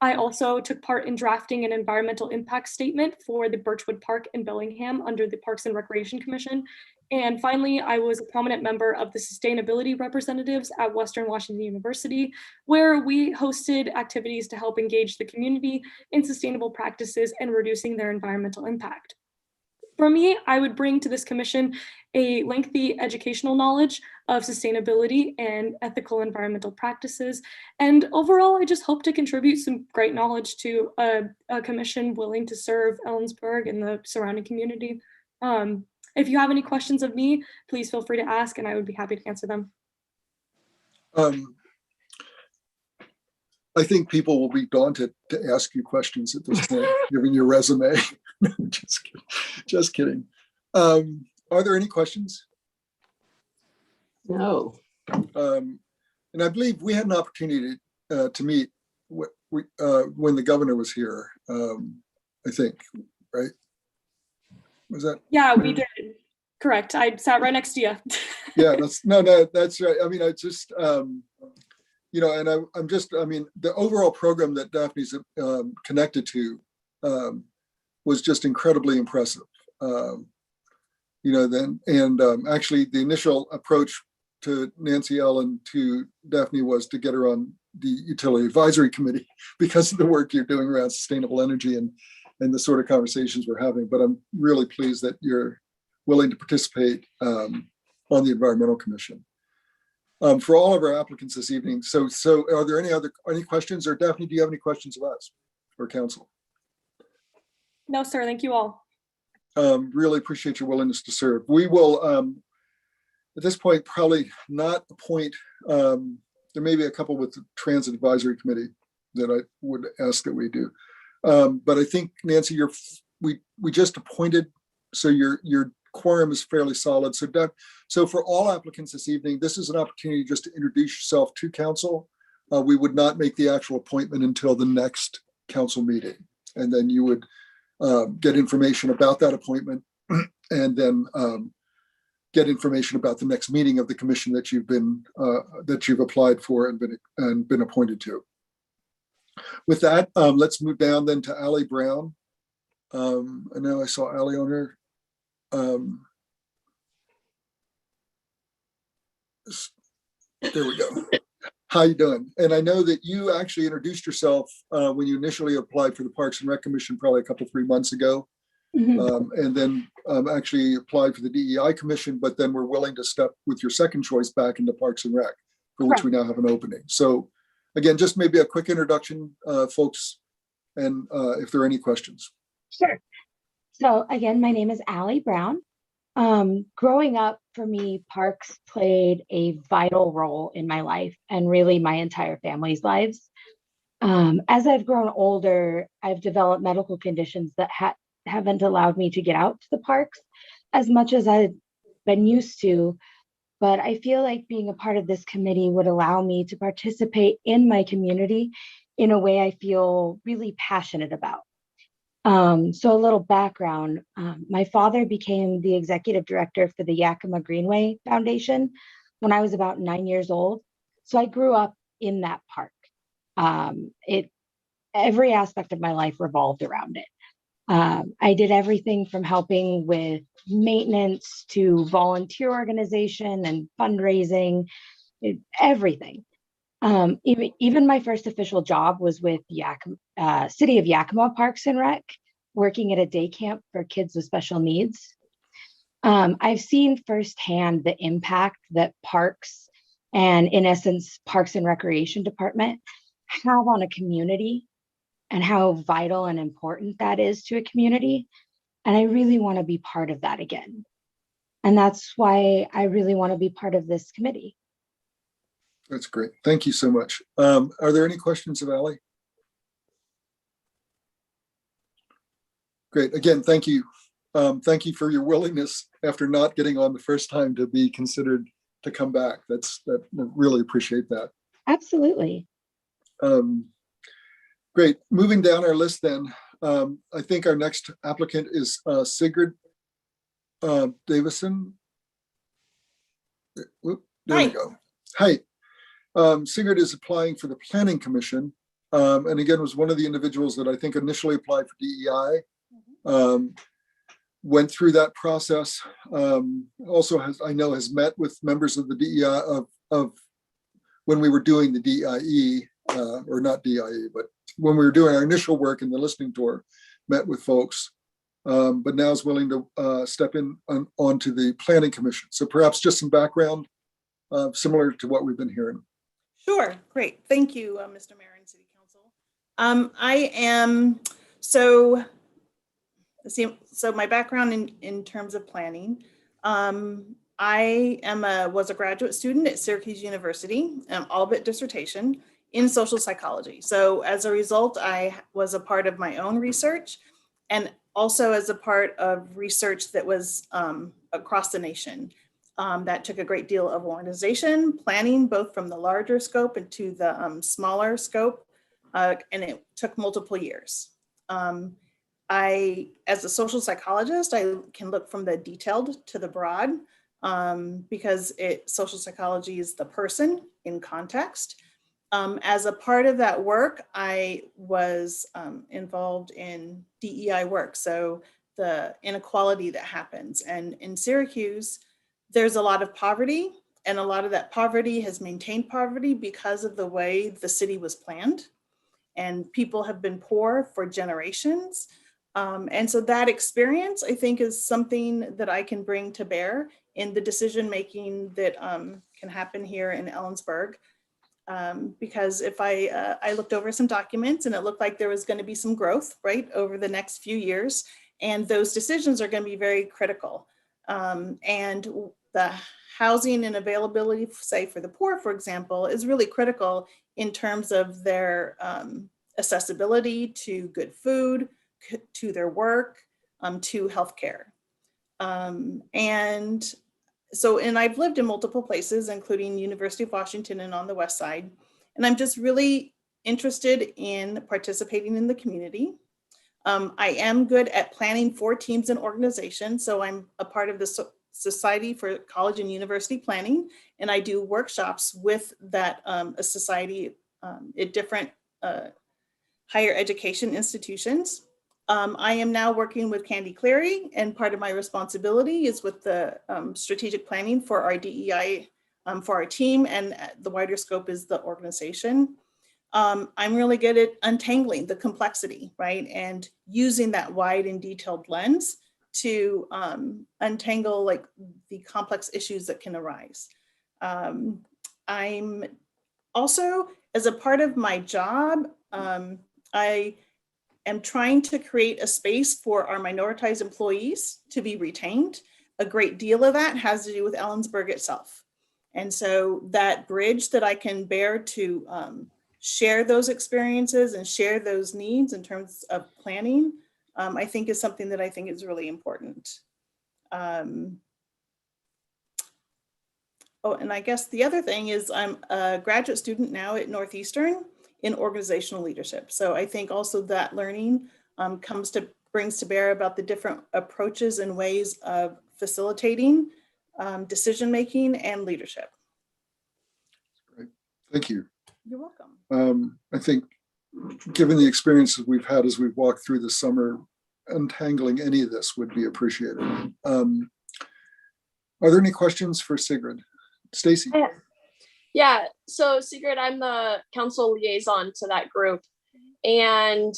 I also took part in drafting an environmental impact statement for the Birchwood Park in Bellingham under the Parks and Recreation Commission. And finally, I was a prominent member of the sustainability representatives at Western Washington University, where we hosted activities to help engage the community in sustainable practices and reducing their environmental impact. For me, I would bring to this commission a lengthy educational knowledge of sustainability and ethical environmental practices. And overall, I just hope to contribute some great knowledge to a commission willing to serve Ellensburg and the surrounding community. If you have any questions of me, please feel free to ask and I would be happy to answer them. I think people will be daunted to ask you questions at this point, given your resume. Just kidding. Are there any questions? No. And I believe we had an opportunity to meet when the governor was here, I think, right? Was that? Yeah, we did. Correct. I sat right next to you. Yeah, that's right. I mean, I just, and I mean, the overall program that Daphne's connected to was just incredibly impressive. Actually the initial approach to Nancy Ellen to Daphne was to get her on the Utility Advisory Committee because of the work you're doing around sustainable energy and the sort of conversations we're having. But I'm really pleased that you're willing to participate on the Environmental Commission. For all of our applicants this evening, so are there any questions? Or Daphne, do you have any questions of us or council? No, sir. Thank you all. Really appreciate your willingness to serve. We will, at this point, probably not appoint, there may be a couple with the Transit Advisory Committee that I would ask that we do. But I think, Nancy, we just appointed, so your quorum is fairly solid. So for all applicants this evening, this is an opportunity just to introduce yourself to council. We would not make the actual appointment until the next council meeting. And then you would get information about that appointment and then get information about the next meeting of the commission that you've applied for and been appointed to. With that, let's move down then to Allie Brown. I know I saw Allie on her. There we go. How you doing? And I know that you actually introduced yourself when you initially applied for the Parks and Rec Commission probably a 3 months ago. And then actually applied for the DEI Commission, but then we're willing to step with your second choice back into Parks and Rec, for which we now have an opening. So again, just maybe a quick introduction, folks, and if there are any questions. Sure. So again, my name is Allie Brown. Growing up, for me, parks played a vital role in my life and really my entire family's lives. As I've grown older, I've developed medical conditions that haven't allowed me to get out to the parks as much as I've been used to. But I feel like being a part of this committee would allow me to participate in my community in a way I feel really passionate about. So a little background, my father became the executive director for the Yakima Greenway Foundation when I was about 9 years old. So I grew up in that park. Every aspect of my life revolved around it. I did everything from helping with maintenance to volunteer organization and fundraising, everything. Even my first official job was with City of Yakima Parks and Rec, working at a day camp for kids with special needs. I've seen firsthand the impact that parks and, in essence, Parks and Recreation Department have on a community and how vital and important that is to a community. And I really want to be part of that again. And that's why I really want to be part of this committee. That's great. Thank you so much. Are there any questions of Allie? Great. Again, thank you. Thank you for your willingness after not getting on the first time to be considered to come back. I really appreciate that. Absolutely. Great. Moving down our list then, I think our next applicant is Sigrid Davison. Whoop, there we go. Hi. Sigrid is applying for the Planning Commission, and again was one of the individuals that I think initially applied for DEI. Went through that process. Also has met with members of the DEI of when we were doing the DIE, or not DIE, but when we were doing our initial work in the listening tour, met with folks, but now is willing to step in onto the Planning Commission. So perhaps just some background similar to what we've been hearing. Sure, great. Thank you, Mr. Mayor and City Council. I am, so my background in terms of planning, I was a graduate student at Syracuse University, all but dissertation in social psychology. So as a result, I was a part of my own research and also as a part of research that was across the nation. That took a great deal of organization, planning, both from the larger scope and to the smaller scope, and it took multiple years. As a social psychologist, I can look from the detailed to the broad because social psychology is the person in context. As a part of that work, I was involved in DEI work, so the inequality that happens. And in Syracuse, there's a lot of poverty, and a lot of that poverty has maintained poverty because of the way the city was planned. And people have been poor for generations. And so that experience, I think, is something that I can bring to bear in the decision-making that can happen here in Ellensburg. Because if I looked over some documents and it looked like there was going to be some growth, right, over the next few years, and those decisions are going to be very critical. And the housing and availability, say for the poor, for example, is really critical in terms of their accessibility to good food, to their work, to healthcare. And I've lived in multiple places, including University of Washington and on the West Side. And I'm just really interested in participating in the community. I am good at planning for teams and organizations. So I'm a part of the Society for College and University Planning, and I do workshops with that society at different higher education institutions. I am now working with Candy Cleary, and part of my responsibility is with the strategic planning for our DEI for our team, and the wider scope is the organization. I'm really good at untangling the complexity, right? And using that wide and detailed lens to untangle like the complex issues that can arise. I'm also, as a part of my job, I am trying to create a space for our minoritized employees to be retained. A great deal of that has to do with Ellensburg itself. And so that bridge that I can bear to share those experiences and share those needs in terms of planning, I think is something that I think is really important. Oh, and I guess the other thing is I'm a graduate student now at Northeastern in organizational leadership. So I think also that learning brings to bear about the different approaches and ways of facilitating decision-making and leadership. Great. Thank you. You're welcome. I think given the experiences we've had as we've walked through the summer, untangling any of this would be appreciated. Are there any questions for Sigrid? Stacy? Yeah, so Sigrid, I'm the council liaison to that group, and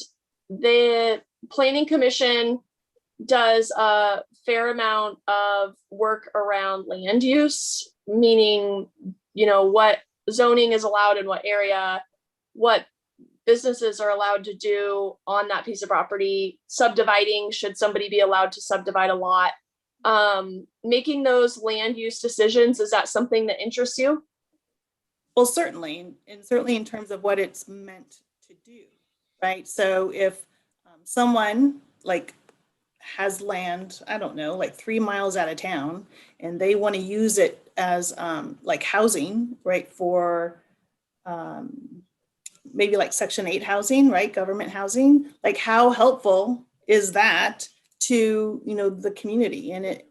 the Planning Commission does a fair amount of work around land use, meaning, you know, what zoning is allowed in what area, what businesses are allowed to do on that piece of property, subdividing, should somebody be allowed to subdivide a lot, making those land use decisions. Is that something that interests you? Well, certainly, and certainly in terms of what it's meant to do, right? So if someone like has land, I don't know, like 3 miles out of town, and they want to use it as like housing, right, for maybe like Section 8 housing, right? Government housing, like how helpful is that to, the community? And it,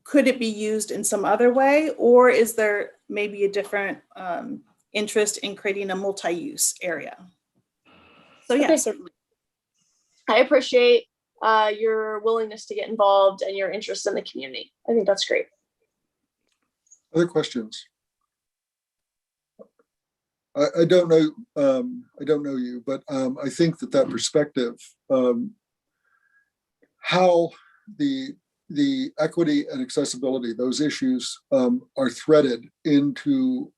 could it be used in some other way, or is there maybe a different interest in creating a multi-use area? So yeah, Okay. certainly. I appreciate your willingness to get involved and your interest in the community. I think that's great. Other questions? I don't know. I don't know you, but I think that perspective, how the equity and accessibility, those issues are threaded into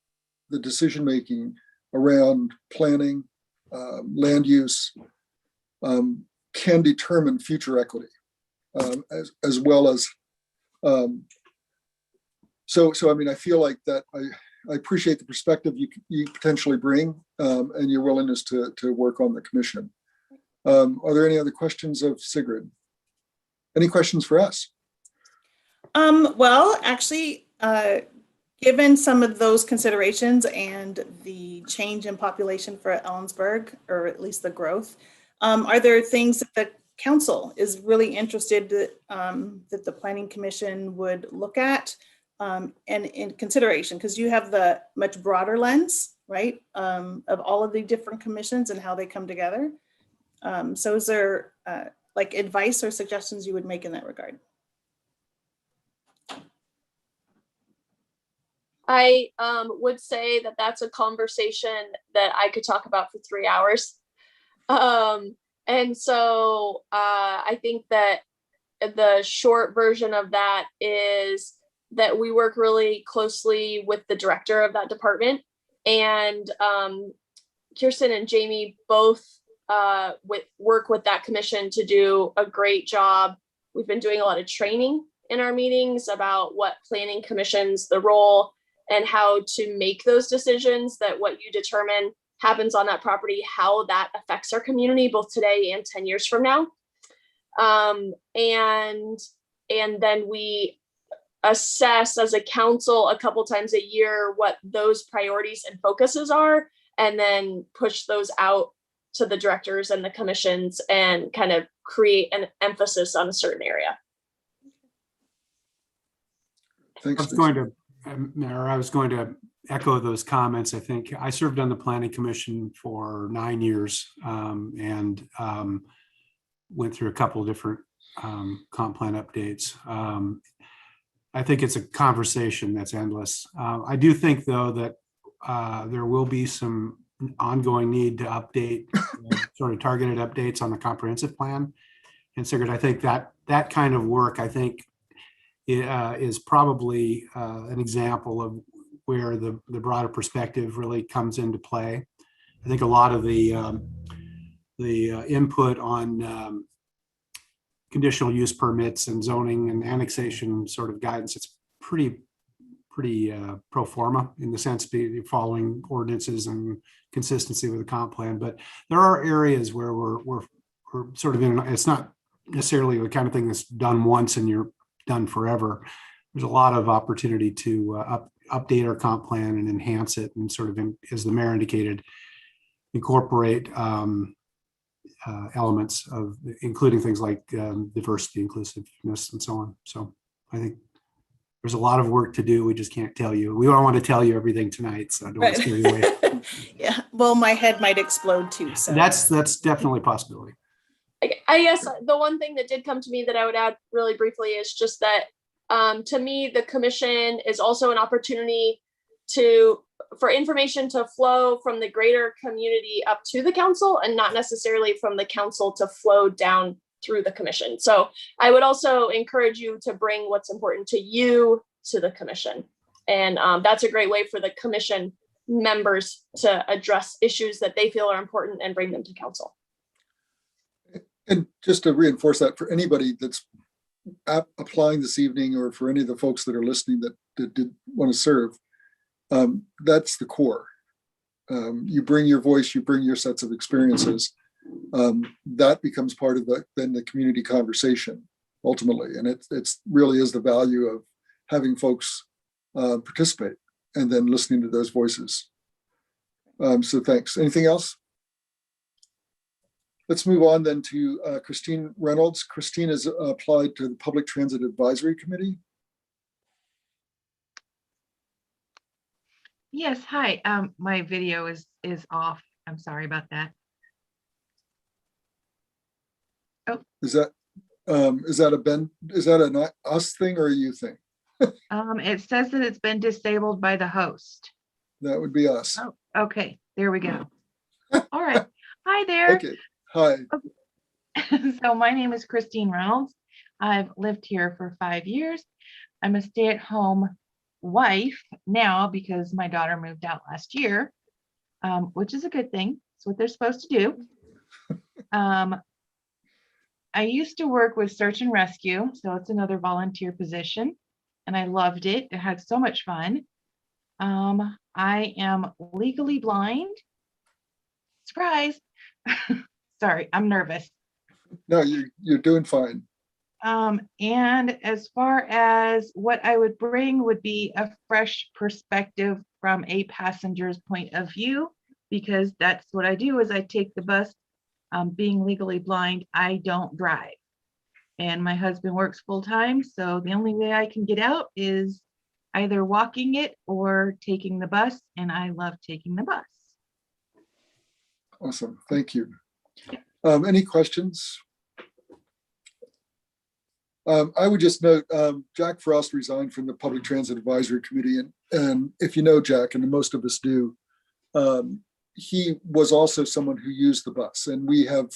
the decision making around planning, land use, can determine future equity, as well as. So I mean, I feel like that I appreciate the perspective you potentially bring, and your willingness to work on the commission. Are there any other questions of Sigrid? Any questions for us? Well, actually, given some of those considerations and the change in population for Ellensburg, or at least the growth, are there things that the council is really interested that the Planning Commission would look at and in consideration? Because you have the much broader lens, right, of all of the different commissions and how they come together. So is there like advice or suggestions you would make in that regard? I would say that that's a conversation that I could talk about for 3 hours. And so I think that the short version of that is that we work really closely with the director of that department, and Kirsten and Jamie both work with that commission to do a great job. We've been doing a lot of training in our meetings about what planning commissions, the role, and how to make those decisions, that what you determine happens on that property, how that affects our community, both today and 10 years from now. And then we assess as a council a couple times a year what those priorities and focuses are, and then push those out to the directors and the commissions and kind of create an emphasis on a certain area. Thanks. I was going to echo those comments. I think I served on the Planning Commission for 9 years and went through a couple of different comp plan updates. I think it's a conversation that's endless. I do think, though, that there will be some ongoing need to update, sort of targeted updates on the comprehensive plan. And Sigrid, I think that kind of work, I think, is probably an example of where the broader perspective really comes into play. I think a lot of the input on conditional use permits and zoning and annexation sort of guidance, it's pretty pro forma in the sense of following ordinances and consistency with the comp plan. But there are areas where we're sort of in, it's not necessarily the kind of thing that's done once and you're done forever. There's a lot of opportunity to update our comp plan and enhance it, and sort of, as the mayor indicated, incorporate elements of, including things like diversity, inclusiveness, and so on. So I think there's a lot of work to do. We just can't tell you. We don't want to tell you everything tonight, so I don't want to scare you away. Yeah, well, my head might explode too. So That's definitely a possibility. I guess the one thing that did come to me that I would add really briefly is just that to me, the commission is also an opportunity for information to flow from the greater community up to the council, and not necessarily from the council to flow down through the commission. So I would also encourage you to bring what's important to you to the commission. And that's a great way for the commission members to address issues that they feel are important and bring them to council. And just to reinforce that, for anybody that's applying this evening, or for any of the folks that are listening that did want to serve, that's the core. You bring your voice, you bring your sets of experiences. That becomes part of the community conversation ultimately, and it really is the value of having folks participate and then listening to those voices. So thanks. Anything else? Let's move on then to Christine Reynolds. Christine has applied to the Public Transit Advisory Committee. Yes, hi. My video is off. I'm sorry about that. Oh. Is that an us thing or a you thing? It says that it's been disabled by the host. That would be us. Oh, okay, there we go. All right. Hi there. Okay. Hi. So my name is Christine Reynolds. I've lived here for 5 years. I'm a stay-at-home wife now because my daughter moved out last year, which is a good thing. It's what they're supposed to do. I used to work with search and rescue, so it's another volunteer position, and I loved it. It had so much fun. I am legally blind. Surprise. Sorry, I'm nervous. No, you're doing fine. And as far as what I would bring would be a fresh perspective from a passenger's point of view, because that's what I do is I take the bus. Being legally blind, I don't drive. And my husband works full time, so the only way I can get out is either walking it or taking the bus, and I love taking the bus. Awesome, thank you. Any questions? I would just note, Jack Frost resigned from the Public Transit Advisory Committee, and if you know Jack, and most of us do, he was also someone who used the bus, and we have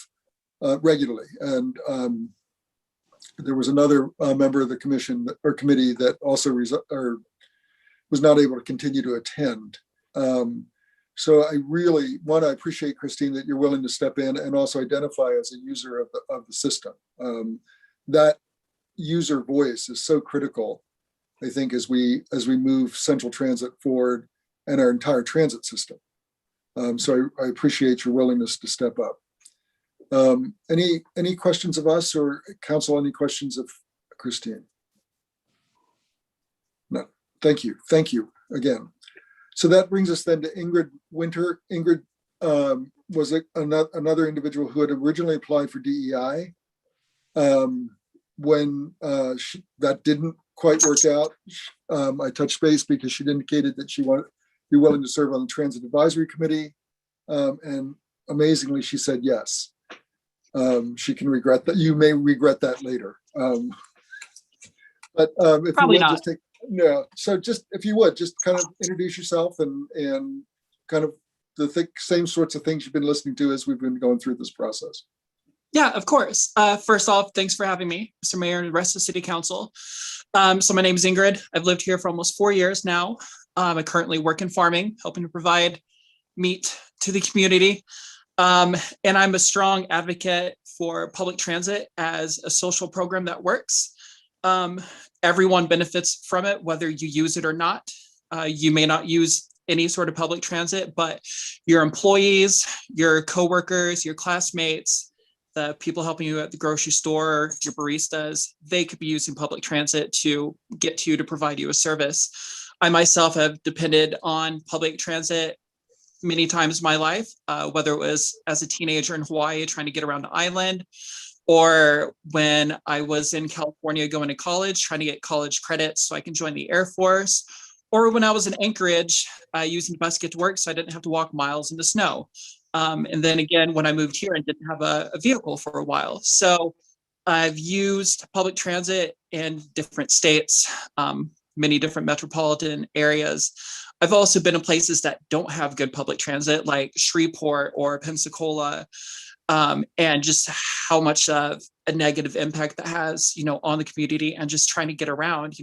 regularly. And there was another member of the commission or committee that also was not able to continue to attend. So I really I appreciate, Christine, that you're willing to step in and also identify as a user of the system. That user voice is so critical, I think, as we move central transit forward and our entire transit system. So I appreciate your willingness to step up. Any questions of us or council? Any questions of Christine? No, thank you. Thank you again. So that brings us then to Ingrid Winter. Ingrid was another individual who had originally applied for DEI. When that didn't quite work out, I touched base because she'd indicated that she wanted to be willing to serve on the Transit Advisory Committee. And amazingly, she said yes. She can regret that. You may regret that later. But if Probably you would not. just take, no. So just, if you would, just kind of introduce yourself and kind of the same sorts of things you've been listening to as we've been going through this process. Yeah, of course. First off, thanks for having me, Mr. Mayor and the rest of the City Council. So my name is Ingrid. I've lived here for almost 4 years now. I currently work in farming, helping to provide meat to the community. And I'm a strong advocate for public transit as a social program that works. Everyone benefits from it, whether you use it or not. You may not use any sort of public transit, but your employees, your coworkers, your classmates, the people helping you at the grocery store, your baristas, they could be using public transit to get to you to provide you a service. I myself have depended on public transit many times in my life, whether it was as a teenager in Hawaii trying to get around the island, or when I was in California going to college, trying to get college credits so I can join the Air Force, or when I was in Anchorage using the bus to get to work so I didn't have to walk miles in the snow. And then again, when I moved here and didn't have a vehicle for a while. So I've used public transit in different states, many different metropolitan areas. I've also been in places that don't have good public transit, like Shreveport or Pensacola, and just how much of a negative impact that has, on the community and just trying to get around,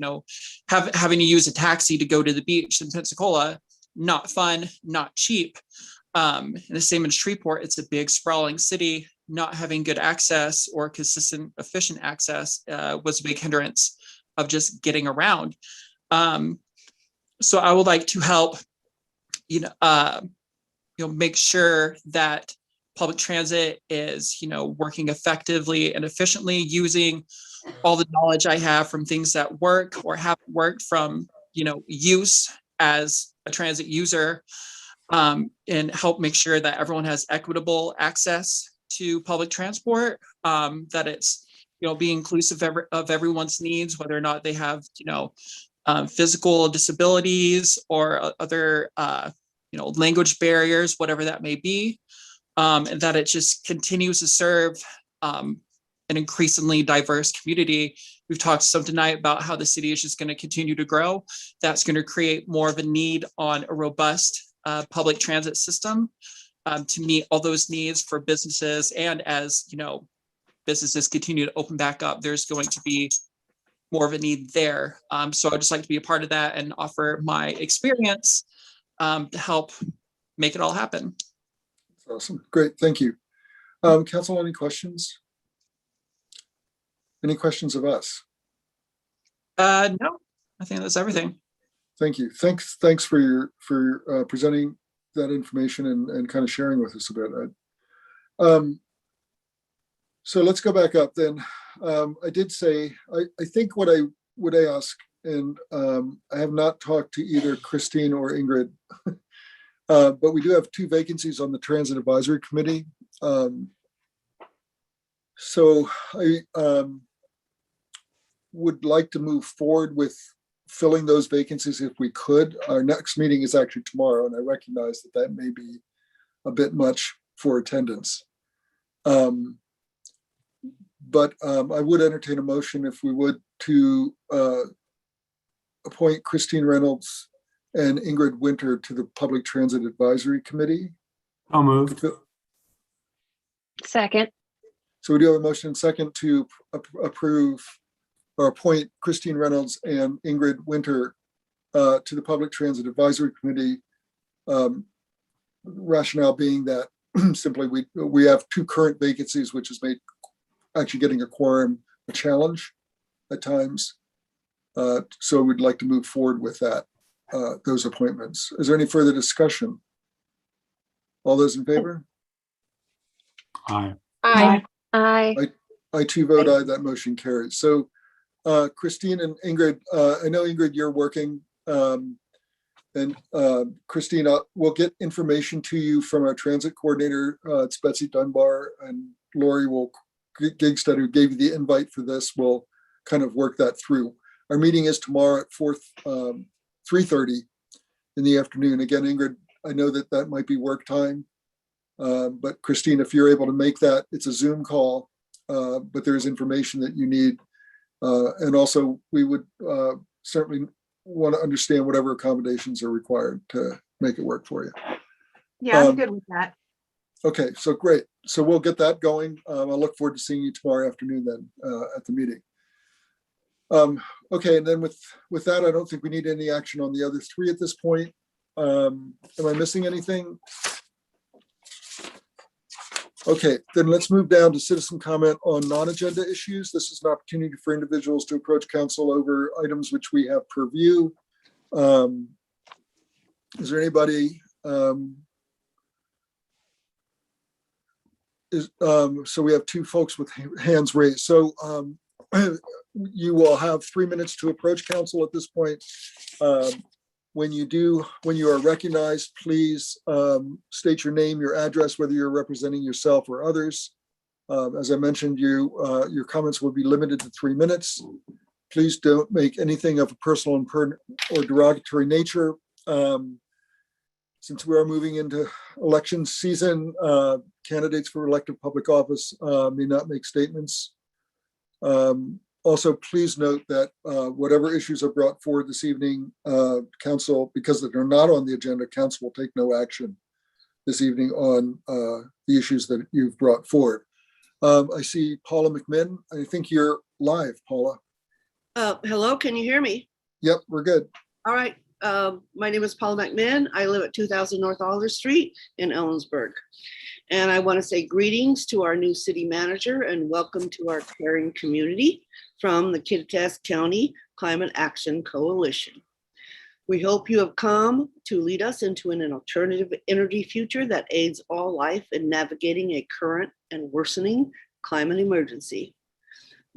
having to use a taxi to go to the beach in Pensacola, not fun, not cheap. And the same in Shreveport, it's a big sprawling city. Not having good access or consistent, efficient access was a big hindrance of just getting around. So I would like to help, make sure that public transit is, working effectively and efficiently, using all the knowledge I have from things that work or haven't worked from, use as a transit user. and help make sure that everyone has equitable access to public transport, that it's, be inclusive of everyone's needs, whether or not they have, physical disabilities or other, language barriers, whatever that may be, and that it just continues to serve an increasingly diverse community. We've talked some tonight about how the city is just going to continue to grow. That's going to create more of a need on a robust public transit system to meet all those needs for businesses. And as businesses continue to open back up, there's going to be more of a need there. So I'd just like to be a part of that and offer my experience to help make it all happen. Awesome. Great. Thank you. Council, any questions? Any questions of us? No, I think that's everything. Thank you. Thanks for presenting that information and kind of sharing with us a bit. So let's go back up then. I did say, I think what I would ask, and I have not talked to either Christine or Ingrid, but we do have 2 vacancies on the Transit Advisory Committee. So I would like to move forward with filling those vacancies if we could. Our next meeting is actually tomorrow, and I recognize that may be a bit much for attendance. But I would entertain a motion, if we would, to appoint Christine Reynolds and Ingrid Winter to the Public Transit Advisory Committee. I'll move. Second. So we do have a motion and second to approve or appoint Christine Reynolds and Ingrid Winter to the Public Transit Advisory Committee. Rationale being that simply we have 2 current vacancies, which has made actually getting a quorum a challenge at times. So we'd like to move forward with that, those appointments. Is there any further discussion? All those in favor? Aye. Aye. Aye. I too vote aye, that motion carries. So Christine and Ingrid, I know Ingrid, you're working, and Christina, we'll get information to you from our transit coordinator. It's Betsy Dunbar, and Lori Gigstead, who gave you the invite for this, will kind of work that through. Our meeting is tomorrow at 3:30 in the afternoon. Again, Ingrid, I know that might be work time, but Christine, if you're able to make that, it's a Zoom call, but there's information that you need. And also we would certainly want to understand whatever accommodations are required to make it work for you. Yeah, I'm good with that. Okay, so great. So we'll get that going. I'll look forward to seeing you tomorrow afternoon then at the meeting. Okay, and then with that, I don't think we need any action on the other 3 at this point. Am I missing anything? Okay, then let's move down to citizen comment on non-agenda issues. This is an opportunity for individuals to approach council over items which we have per view. Is there anybody? So we have 2 folks with hands raised. So you will have 3 minutes to approach council at this point. When you are recognized, please state your name, your address, whether you're representing yourself or others. As I mentioned, your comments will be limited to 3 minutes. Please don't make anything of a personal or derogatory nature. Since we are moving into election season, candidates for elective public office may not make statements. Also, please note that whatever issues are brought forward this evening, council, because they're not on the agenda, council will take no action this evening on the issues that you've brought forward. I see Paula McMinn. I think you're live, Paula. Hello, can you hear me? Yep, we're good. All right. My name is Paula McMinn. I live at 2000 North Alder Street in Ellensburg. And I want to say greetings to our new city manager and welcome to our caring community from the Kittitas County Climate Action Coalition. We hope you have come to lead us into an alternative energy future that aids all life in navigating a current and worsening climate emergency.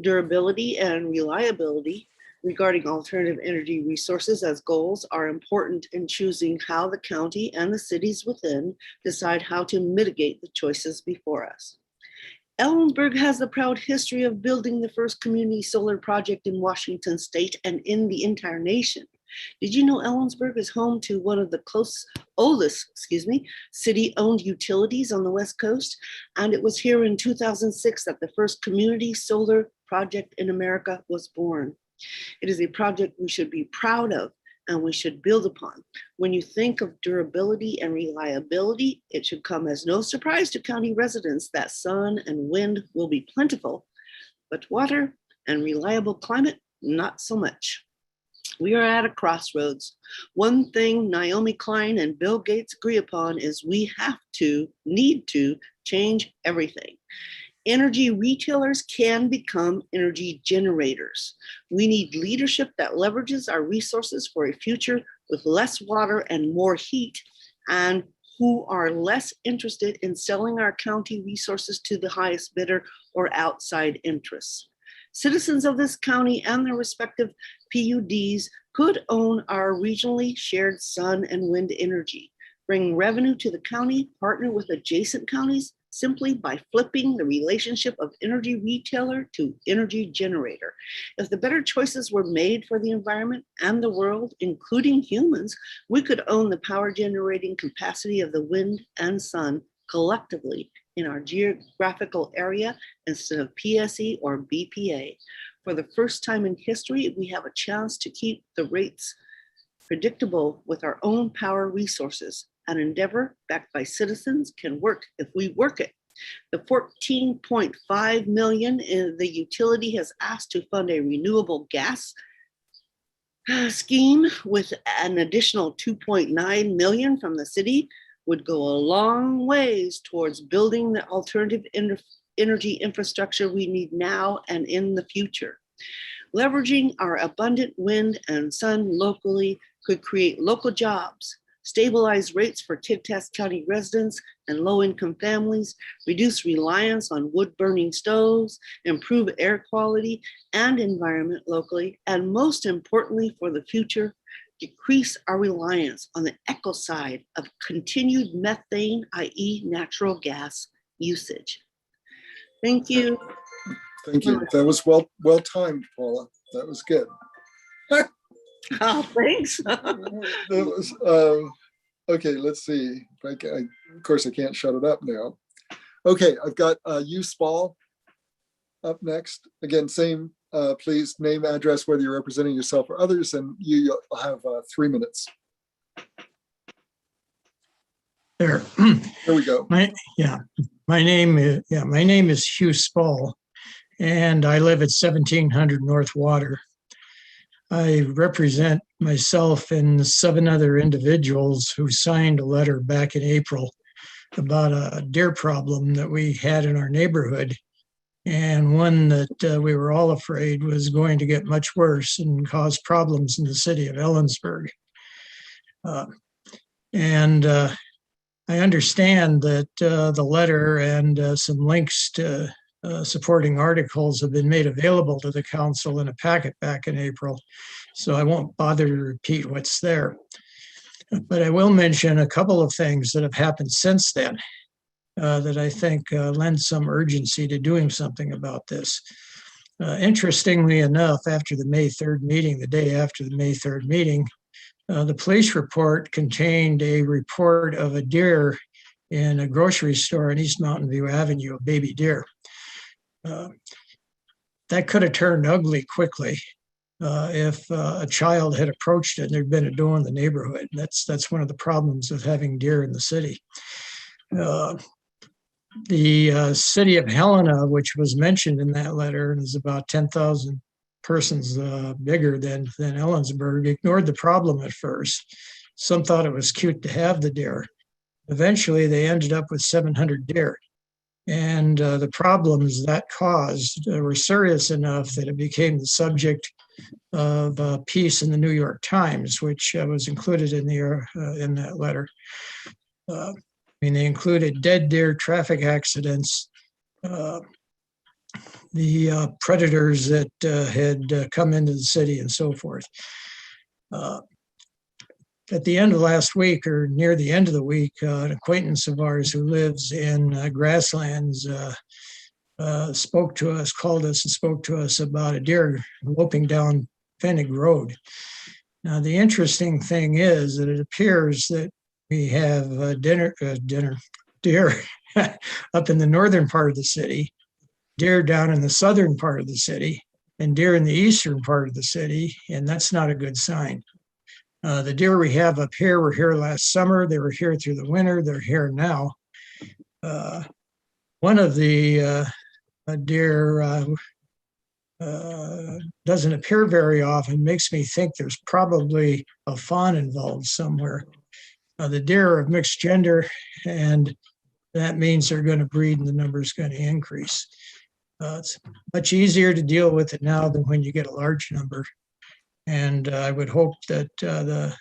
Durability and reliability regarding alternative energy resources as goals are important in choosing how the county and the cities within decide how to mitigate the choices before us. Ellensburg has the proud history of building the first community solar project in Washington state and in the entire nation. Did you know Ellensburg is home to one of the oldest city-owned utilities on the West Coast? And it was here in 2006 that the first community solar project in America was born. It is a project we should be proud of and we should build upon. When you think of durability and reliability, it should come as no surprise to county residents that sun and wind will be plentiful, but water and reliable climate, not so much. We are at a crossroads. One thing Naomi Klein and Bill Gates agree upon is we need to change everything. Energy retailers can become energy generators. We need leadership that leverages our resources for a future with less water and more heat, and who are less interested in selling our county resources to the highest bidder or outside interests. Citizens of this county and their respective PUDs could own our regionally shared sun and wind energy, bring revenue to the county, partner with adjacent counties simply by flipping the relationship of energy retailer to energy generator. If the better choices were made for the environment and the world, including humans, we could own the power generating capacity of the wind and sun collectively in our geographical area instead of PSE or BPA. For the first time in history, we have a chance to keep the rates predictable with our own power resources. An endeavor backed by citizens can work if we work it. The $14.5 million the utility has asked to fund a renewable gas scheme with an additional $2.9 million from the city would go a long ways towards building the alternative energy infrastructure we need now and in the future. Leveraging our abundant wind and sun locally could create local jobs, stabilize rates for Kittitas County residents and low-income families, reduce reliance on wood-burning stoves, improve air quality and environment locally, and most importantly for the future, decrease our reliance on the ecocide of continued methane, i.e. natural gas usage. Thank you. Thank you. That was well timed, Paula. That was good. Oh, thanks. That was, okay, let's see. Of course, I can't shut it up now. Okay, I've got you, Spall, up next. Again, same, please name, address, whether you're representing yourself or others, and you'll have 3 minutes. There. There we go. My name is Hugh Spall, and I live at 1700 North Water. I represent myself and 7 other individuals who signed a letter back in April about a deer problem that we had in our neighborhood, and one that we were all afraid was going to get much worse and cause problems in the city of Ellensburg. I understand that the letter and some links to supporting articles have been made available to the council in a packet back in April, so I won't bother to repeat what's there. But I will mention a couple of things that have happened since then that I think lend some urgency to doing something about this. Interestingly enough, after the May 3rd meeting, the day after the May 3rd meeting, the police report contained a report of a deer in a grocery store on East Mountain View Avenue, a baby deer. That could have turned ugly quickly if a child had approached it and there'd been a doe in the neighborhood. That's one of the problems of having deer in the city. The city of Helena, which was mentioned in that letter and is about 10,000 persons bigger than Ellensburg, ignored the problem at first. Some thought it was cute to have the deer. Eventually, they ended up with 700 deer. And the problems that caused were serious enough that it became the subject of a piece in the New York Times, which was included in that letter. They included dead deer, traffic accidents, the predators that had come into the city and so forth. At the end of last week, or near the end of the week, an acquaintance of ours who lives in grasslands called us and spoke to us about a deer loping down Pfennig Road. Now, the interesting thing is that it appears that we have deer up in the northern part of the city, deer down in the southern part of the city, and deer in the eastern part of the city, and that's not a good sign. The deer we have up here were here last summer. They were here through the winter. They're here now. One of the deer doesn't appear very often, makes me think there's probably a fawn involved somewhere. The deer are of mixed gender, and that means they're going to breed and the number is going to increase. It's much easier to deal with it now than when you get a large number. And I would hope that the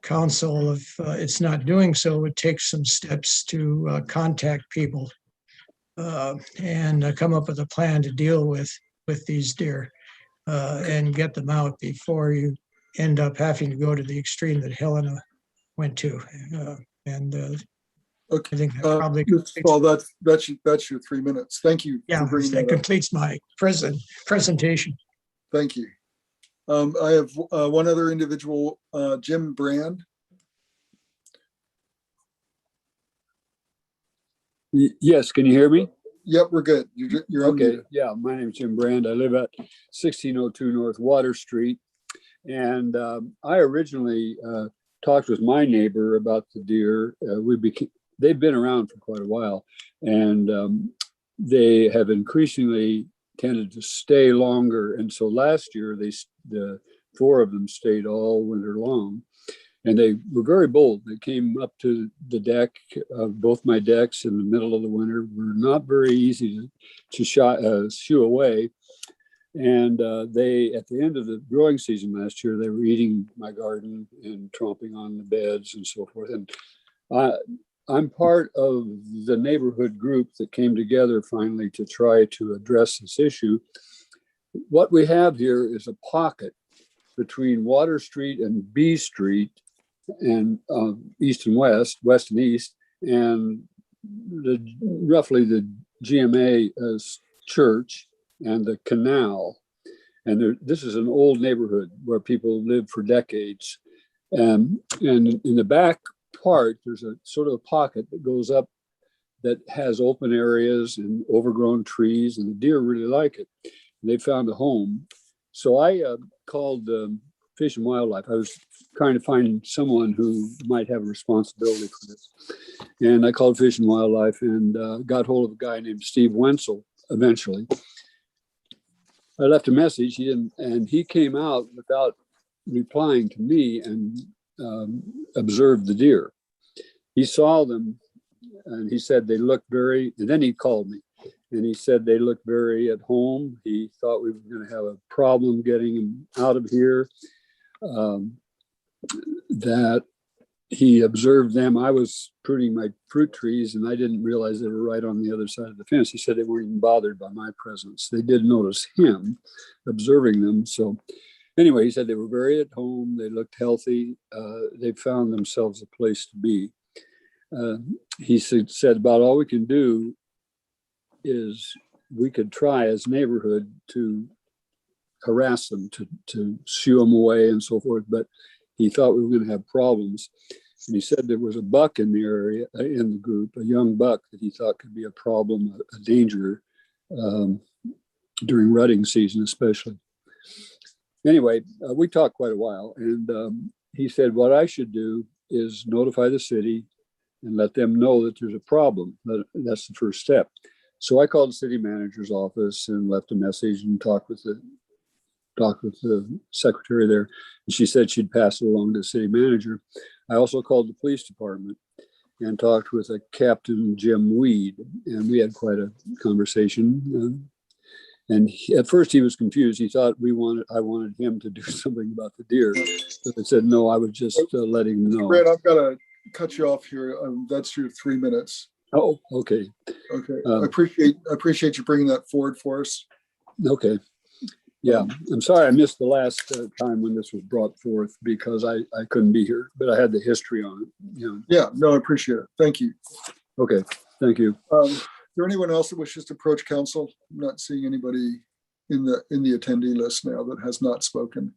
council, if it's not doing so, would take some steps to contact people and come up with a plan to deal with these deer and get them out before you end up having to go to the extreme that Helena went to. Okay. I think that probably well, that's your 3 minutes. Thank you. Yeah, for bringing that that up. completes my presentation. Thank you. I have one other individual, Jim Brand. Yes, can you hear me? Yep, we're good. You're okay. unmuted. Yeah, my name is Jim Brand. I live at 1602 North Water Street. And I originally talked with my neighbor about the deer. They've been around for quite a while, and they have increasingly tended to stay longer. And so last year, the 4 of them stayed all winter long. And they were very bold. They came up to the deck of both my decks in the middle of the winter. Were not very easy to shoo away. And they, at the end of the growing season last year, they were eating my garden and tromping on the beds and so forth. And I'm part of the neighborhood group that came together finally to try to address this issue. What we have here is a pocket between Water Street and B Street, and east and west and east, and roughly the GMA church and the canal. And this is an old neighborhood where people lived for decades. And in the back part, there's a sort of a pocket that goes up that has open areas and overgrown trees, and the deer really like it. And they found a home. So I called Fish and Wildlife. I was trying to find someone who might have a responsibility for this. And I called Fish and Wildlife and got hold of a guy named Steve Wenzel eventually. I left a message, and he came out without replying to me and observed the deer. He saw them and he said they looked and then he called me and he said they looked very at home. He thought we were going to have a problem getting them out of here. That he observed them. I was pruning my fruit trees and I didn't realize they were right on the other side of the fence. He said they weren't even bothered by my presence. They did notice him observing them. So anyway, he said they were very at home. They looked healthy. They found themselves a place to be. He said about all we can do is we could try as neighborhood to harass them, to shoo them away and so forth. But he thought we were going to have problems. And he said there was a buck in the area, in the group, a young buck that he thought could be a problem, a danger during rutting season, especially. Anyway, we talked quite a while. And he said, what I should do is notify the city and let them know that there's a problem. That's the first step. So I called the city manager's office and left a message and talked with the secretary there. And she said she'd pass it along to the city manager. I also called the police department and talked with a Captain Jim Weed, and we had quite a conversation. And at first he was confused. He thought I wanted him to do something about the deer. But I said, no, I was just letting him know. Brad, I've got to cut you off here. That's your 3 minutes. Oh, okay. Okay, I appreciate you bringing that forward for us. Okay. Yeah, I'm sorry I missed the last time when this was brought forth because I couldn't be here, but I had the history on it. Yeah, no, I appreciate it. Thank you. Okay, thank you. Is there anyone else that wishes to approach council? I'm not seeing anybody in the attendee list now that has not spoken.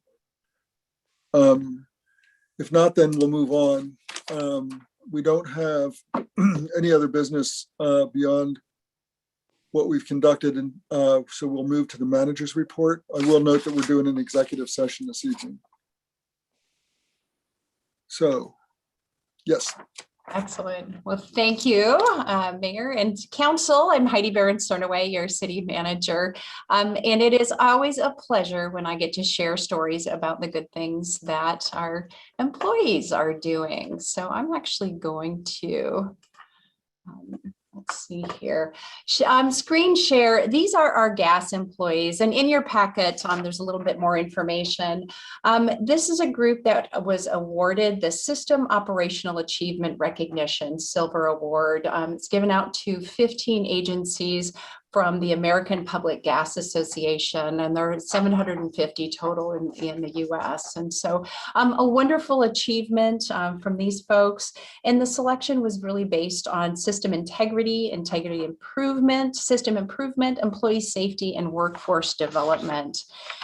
If not, then we'll move on. We don't have any other business beyond what we've conducted, and so we'll move to the manager's report. I will note that we're doing an executive session this evening. So, yes. Excellent. Well, thank you, Mayor and Council. I'm Heidi Barron-Cernaway, your city manager. And it is always a pleasure when I get to share stories about the good things that our employees are doing. So I'm actually going to, let's see here, screen share. These are our gas employees, and in your packet, there's a little bit more information. This is a group that was awarded the System Operational Achievement Recognition Silver Award. It's given out to 15 agencies from the American Public Gas Association, and there are 750 total in the US. And so a wonderful achievement from these folks. And the selection was really based on system integrity, integrity improvement, system improvement, employee safety, and workforce development.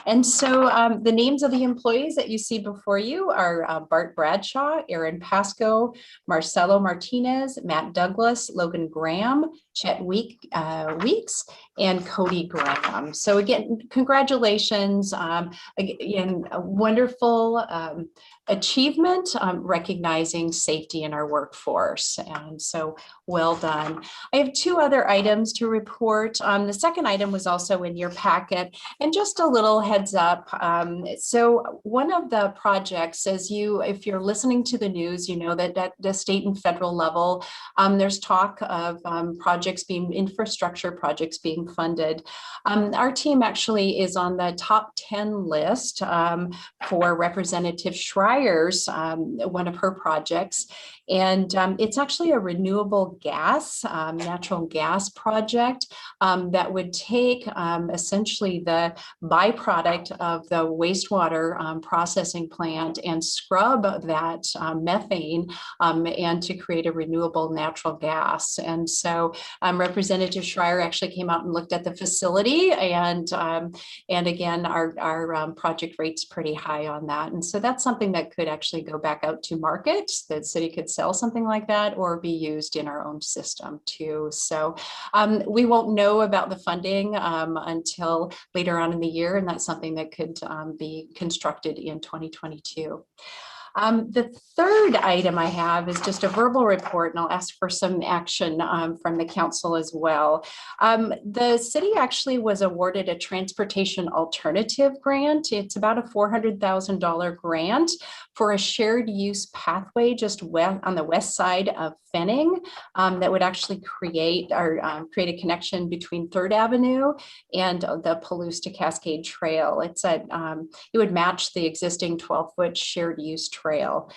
And so the names of the employees that you see before you are Bart Bradshaw, Aaron Pasco, Marcelo Martinez, Matt Douglas, Logan Graham, Chet Weeks, and Cody Graham. So again, congratulations. Again, a wonderful achievement recognizing safety in our workforce. And so well done. I have two other items to report. The second item was also in your packet, and just a little heads up. So one of the projects, if you're listening to the news, you know that at the state and federal level, there's talk of infrastructure projects being funded. Our team actually is on the top 10 list for Representative Schreier's, one of her projects. And it's actually a renewable gas, natural gas project that would take essentially the byproduct of the wastewater processing plant and scrub that methane and to create a renewable natural gas. And so Representative Schreier actually came out and looked at the facility, and again, our project rate's pretty high on that. And so that's something that could actually go back out to market. The city could sell something like that or be used in our own system too. So we won't know about the funding until later on in the year, and that's something that could be constructed in 2022. The third item I have is just a verbal report, and I'll ask for some action from the council as well. The city actually was awarded a transportation alternative grant. It's about a $400,000 grant for a shared use pathway just on the west side of Fenning that would actually create a connection between 3rd Avenue and the Palouse to Cascade Trail. It would match the existing 12-foot shared use trail.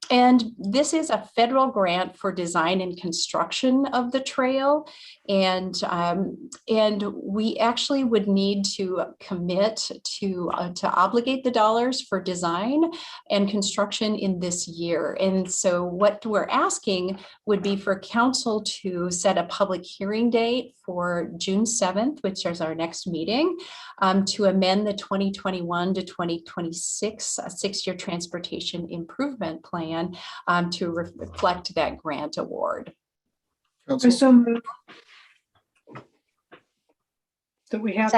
And this is a federal grant for design and construction of the trail. And we actually would need to commit to obligate the dollars for design and construction in this year. And so what we're asking would be for council to set a public hearing date for June 7th, which is our next meeting, to amend the 2021 to 2026 six-year transportation improvement plan to reflect that grant award. I so moved that we have.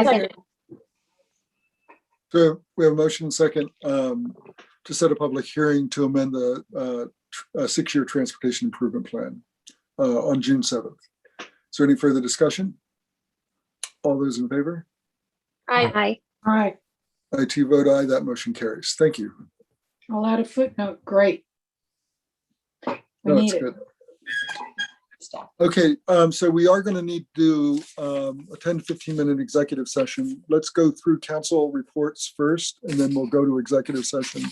So we have a motion second to set a public hearing to amend the six-year transportation improvement plan on June 7th. Is there any further discussion? All those in favor? Aye. Aye. I too vote aye. That motion carries. Thank you. I'll add a footnote. Great. We No, need it's it. good. Okay, so we are going to need to do a 10 to 15 minute executive session. Let's go through council reports first, and then we'll go to executive session.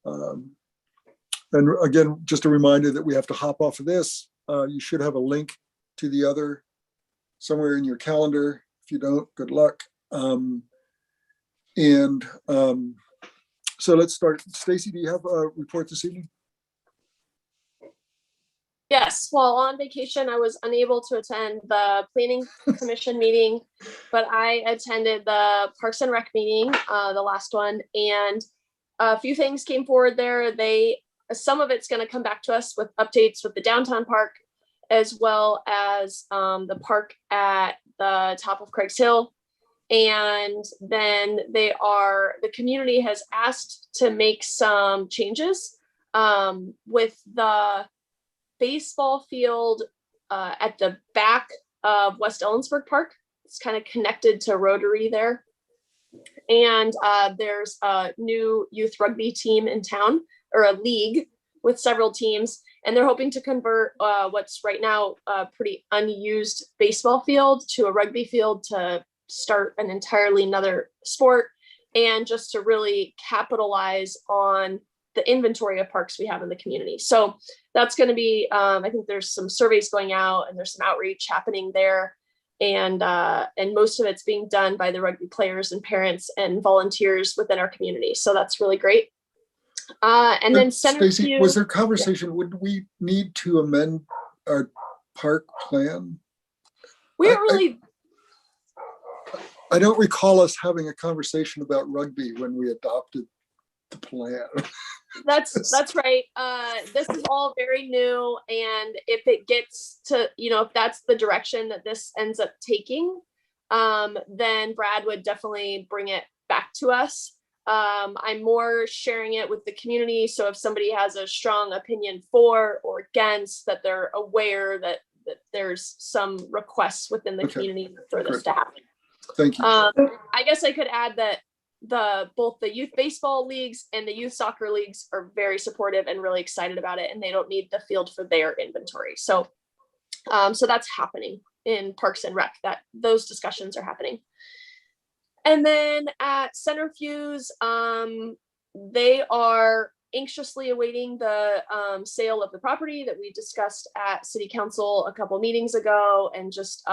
And again, just a reminder that we have to hop off of this You should have a link to the other somewhere in your calendar. If you don't, good luck. So let's start. Stacy, do you have a report this evening? Yes, while on vacation, I was unable to attend the Planning Commission meeting, but I attended the Parks and Rec meeting, the last one, and a few things came forward there. Some of it's going to come back to us with updates with the downtown park, as well as the park at the top of Craig's Hill. And then the community has asked to make some changes with the baseball field at the back of West Ellensburg Park. It's kind of connected to Rotary there. And there's a new youth rugby team in town, or a league with several teams. And they're hoping to convert what's right now a pretty unused baseball field to a rugby field to start an entirely another sport, and just to really capitalize on the inventory of parks we have in the community. So that's going to be, I think there's some surveys going out and there's some outreach happening there. And most of it's being done by the rugby players and parents and volunteers within our community. So that's really great. And then Stacy, was there conversation? Would we need to amend our park plan? I don't recall us having a conversation about rugby when we adopted the plan. That's right. This is all very new, and if it gets to, if that's the direction that this ends up taking, then Brad would definitely bring it back to us. I'm more sharing it with the community, so if somebody has a strong opinion for or against, that they're aware that there's some requests within the community for this to happen. Thank you. I guess I could add that both the youth baseball leagues and the youth soccer leagues are very supportive and really excited about it, and they don't need the field for their inventory. So that's happening in Parks and Rec, that those discussions are happening. And then at Centrifuge, they are anxiously awaiting the sale of the property that we discussed at City Council a couple meetings ago, and just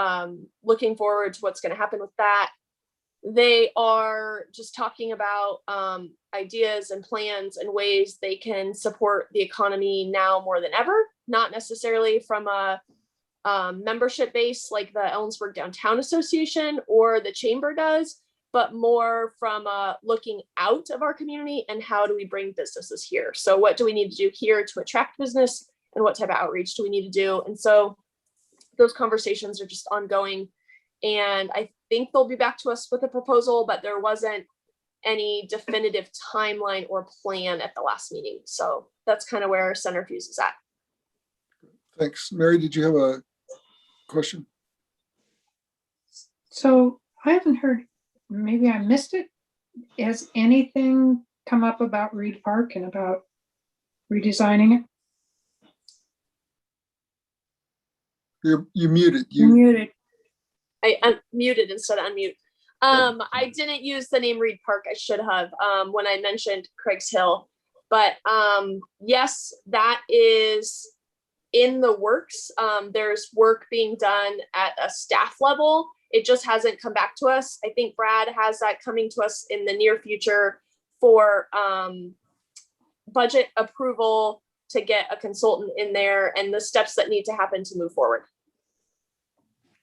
looking forward to what's going to happen with that. They are just talking about ideas and plans and ways they can support the economy now more than ever, not necessarily from a membership base like the Ellensburg Downtown Association or the Chamber does, but more from looking out of our community and how do we bring businesses here. So what do we need to do here to attract business, and what type of outreach do we need to do? And so those conversations are just ongoing. And I think they'll be back to us with a proposal, but there wasn't any definitive timeline or plan at the last meeting. So that's kind of where Centrifuge is at. Thanks. Mary, did you have a question? So I haven't heard, maybe I missed it. Has anything come up about Reed Park and about redesigning it? You muted. You muted. I unmuted instead of unmute. I didn't use the name Reed Park. I should have when I mentioned Craig's Hill. But yes, that is in the works. There's work being done at a staff level. It just hasn't come back to us. I think Brad has that coming to us in the near future for budget approval to get a consultant in there and the steps that need to happen to move forward.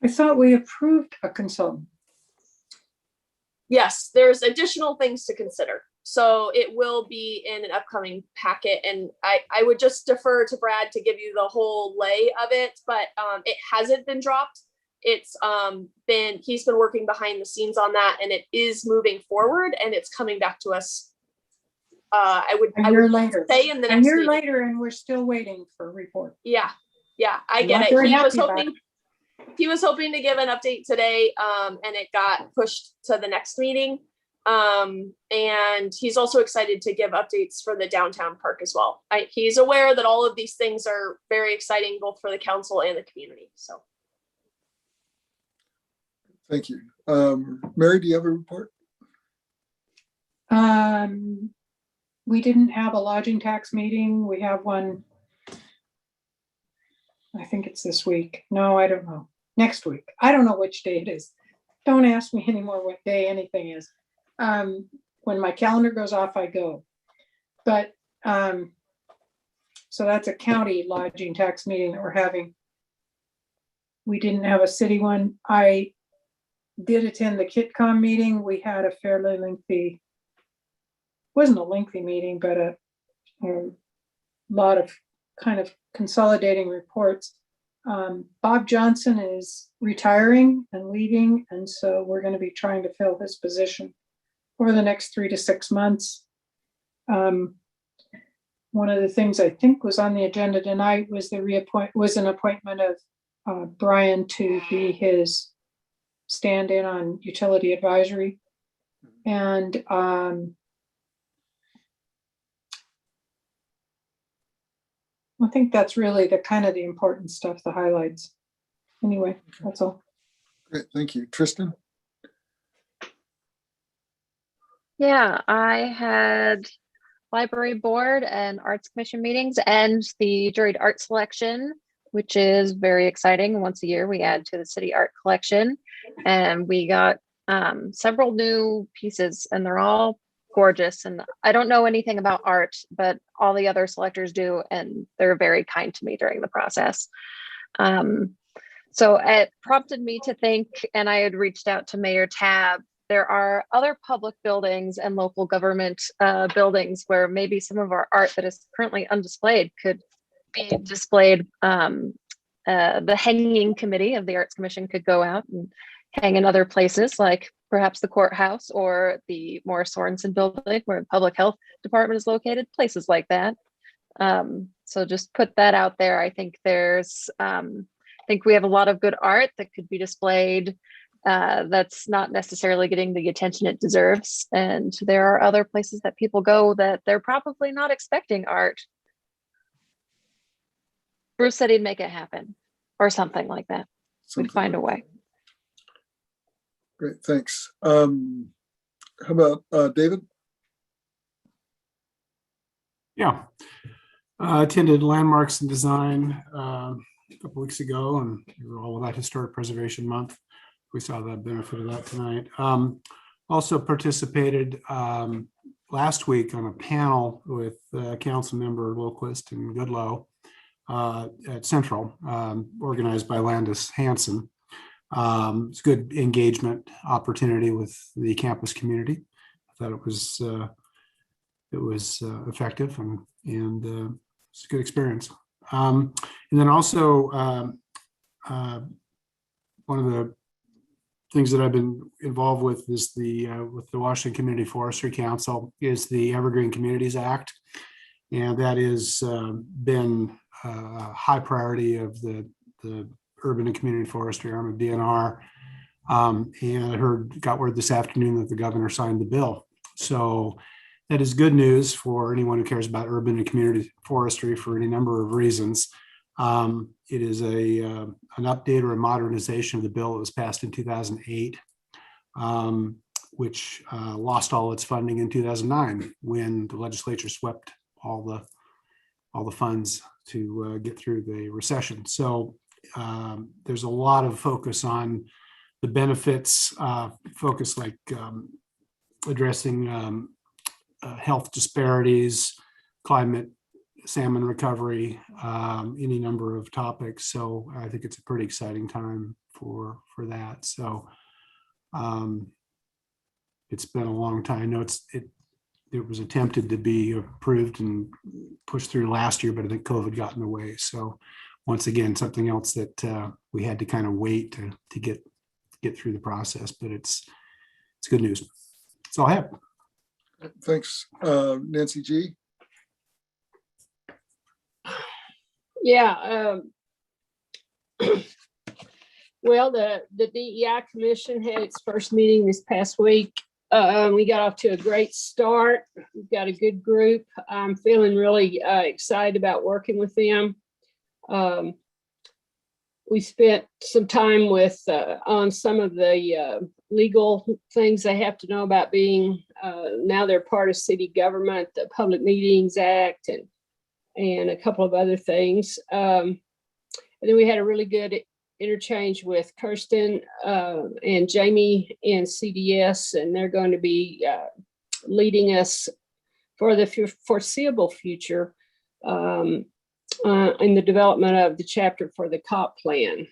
I thought we approved a consultant. Yes, there's additional things to consider. So it will be in an upcoming packet, and I would just defer to Brad to give you the whole lay of it, but it hasn't been dropped. It's he's been working behind the scenes on that, and it is moving forward, and it's coming back to us. I would say in the next a year meeting. later, and we're still waiting for a report. Yeah, I I'm get not it. very happy about it. He was hoping to give an update today, and it got pushed to the next meeting. And he's also excited to give updates for the downtown park as well. He's aware that all of these things are very exciting, both for the council and the community. So. Thank you. Mary, do you have a report? We didn't have a lodging tax meeting. We have one I think it's this week. No, I don't know. Next week. I don't know which day it is. Don't ask me anymore what day anything is. When my calendar goes off, I go. But so that's a county lodging tax meeting that we're having. We didn't have a city one. I did attend the KitCom meeting. We had a fairly lengthy, wasn't a lengthy meeting, but a lot of kind of consolidating reports. Bob Johnson is retiring and leaving, and so we're going to be trying to fill his position over the next 3 to 6 months. One of the things I think was on the agenda tonight was an appointment of Brian to be his stand-in on utility advisory. And I think that's really the kind of the important stuff, the highlights. Anyway, that's all. Great, thank you. Tristan? Yeah, I had library board and arts commission meetings and the juried art selection, which is very exciting. Once a year we add to the city art collection, and we got several new pieces, and they're all gorgeous. And I don't know anything about art, but all the other selectors do, and they're very kind to me during the process. So it prompted me to think, and I had reached out to Mayor Tab. There are other public buildings and local government buildings where maybe some of our art that is currently undisplayed could be displayed. The hanging committee of the Arts Commission could go out and hang in other places, like perhaps the courthouse or the Morris Sorensen building where the public health department is located, places like that. So just put that out there. I think I think we have a lot of good art that could be displayed that's not necessarily getting the attention it deserves. And there are other places that people go that they're probably not expecting art. Bruce said he'd make it happen or something like that. We'd find a way. Great, thanks. How about David? Yeah, attended Landmarks and Design a couple weeks ago, and we were all about Historic Preservation Month. We saw the benefit of that tonight. Also participated last week on a panel with Council Member Lilquist and Goodlow at Central, organized by Landis Hansen. It's a good engagement opportunity with the campus community. I thought it was effective and it's a good experience. And then also one of the things that I've been involved with is with the Washington Community Forestry Council is the Evergreen Communities Act, and that has been a high priority of the Urban and Community Forestry arm of DNR. And I got word this afternoon that the governor signed the bill. So that is good news for anyone who cares about urban and community forestry for any number of reasons. It is an update or a modernization of the bill that was passed in 2008, which lost all its funding in 2009 when the legislature swept all the funds to get through the recession. So there's a lot of focus on the benefits, focus like addressing health disparities, climate, salmon recovery, any number of topics. So I think it's a pretty exciting time for that. So it's been a long time. I know it was attempted to be approved and pushed through last year, but I think COVID got in the way. So once again, something else that we had to kind of wait to get through the process, but it's good news. That's all I have. Thanks. Nancy G. Yeah. Well, the DEI Commission had its first meeting this past week. We got off to a great start. We've got a good group. I'm feeling really excited about working with them. We spent some time with on some of the legal things they have to know about being now they're part of city government, the Public Meetings Act, and a couple of other things. And then we had a really good interchange with Kirsten and Jamie in CDS, and they're going to be leading us for the foreseeable future in the development of the chapter for the COP plan.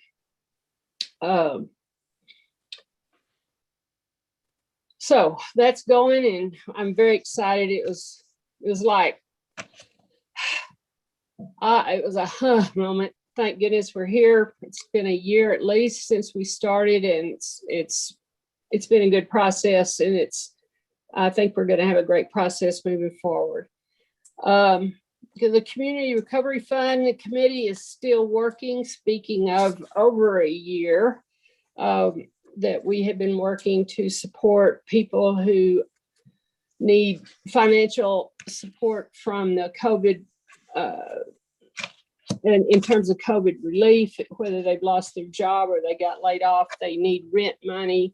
So that's going, and I'm very excited. It was like, it was a moment. Thank goodness we're here. It's been a year at least since we started, and it's been a good process, and I think we're going to have a great process moving forward. Because the Community Recovery Fund, the committee is still working. Speaking of over a year, that we have been working to support people who need financial support from the COVID, and in terms of COVID relief, whether they've lost their job or they got laid off, they need rent money,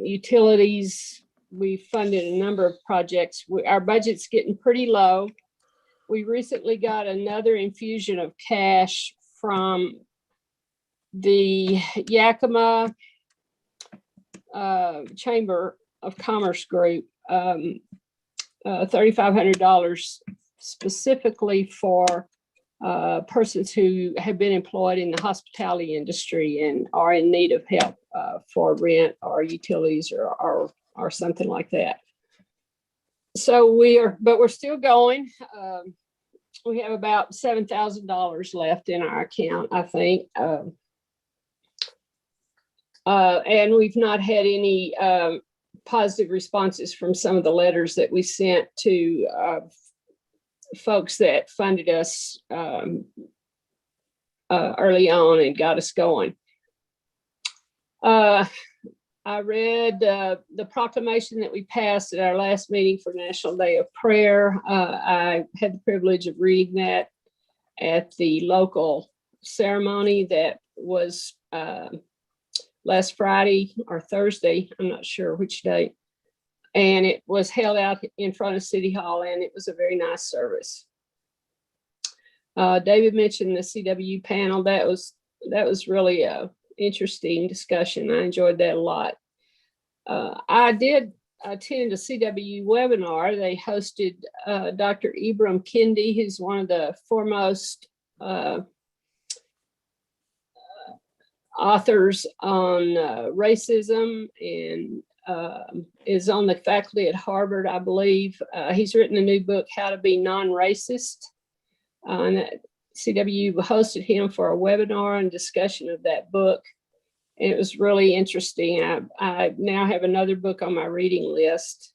utilities. We funded a number of projects. Our budget's getting pretty low. We recently got another infusion of cash from the Yakima Chamber of Commerce group, $3,500 specifically for persons who have been employed in the hospitality industry and are in need of help for rent or utilities or something like that. So we're still going. We have about $7,000 left in our account, I think. And we've not had any positive responses from some of the letters that we sent to folks that funded us early on and got us going. I read the proclamation that we passed at our last meeting for National Day of Prayer. I had the privilege of reading that at the local ceremony that was last Friday or Thursday, I'm not sure which day. And it was held out in front of City Hall, and it was a very nice service. David mentioned the CW panel. That was really a interesting discussion. I enjoyed that a lot. I did attend a CW webinar. They hosted Dr. Ibram Kendi, who's one of the foremost authors on racism, and is on the faculty at Harvard, I believe. He's written a new book, How to Be Non-Racist. And CW hosted him for a webinar and discussion of that book. And it was really interesting. I now have another book on my reading list,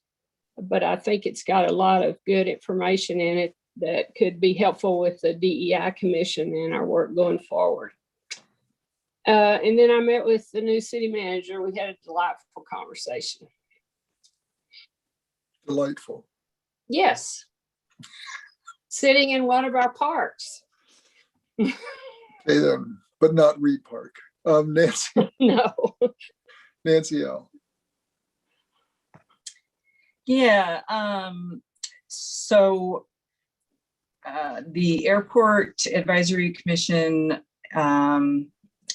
but I think it's got a lot of good information in it that could be helpful with the DEI Commission and our work going forward. And then I met with the new city manager. We had a delightful conversation. Delightful. Yes. Sitting in one of our parks. Okay, then, but not Reed Park. Nancy. No. Nancy L. Yeah. So the Airport Advisory Commission,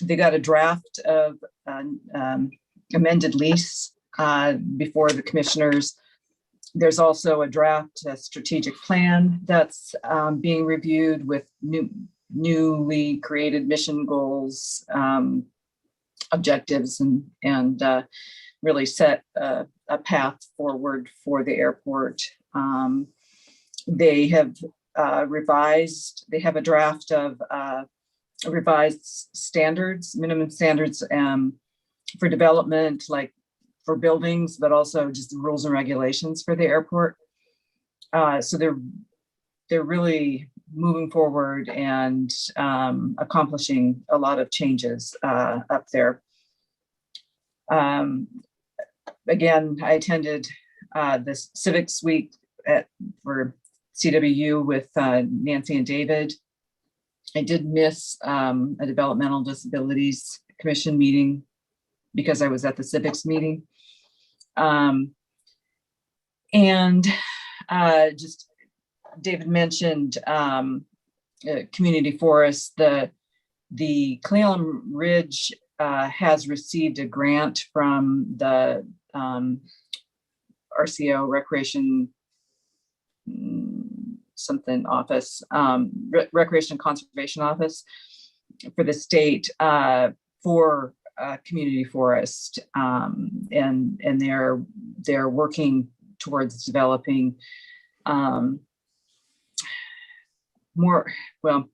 they got a draft of amended lease before the commissioners. There's also a draft strategic plan that's being reviewed with newly created mission goals, objectives, and really set a path forward for the airport. They have revised, they have a draft of revised standards, minimum standards for development, like for buildings, but also just the rules and regulations for the airport. So they're really moving forward and accomplishing a lot of changes up there. Again, I attended this Civics Week for CWU with Nancy and David. I did miss a Developmental Disabilities Commission meeting because I was at the civics meeting. Just David mentioned community forests. The the Clallam Ridge has received a grant from the RCO Recreation something office, Recreation Conservation Office for the state for community forest, and they're working towards developing more. Well,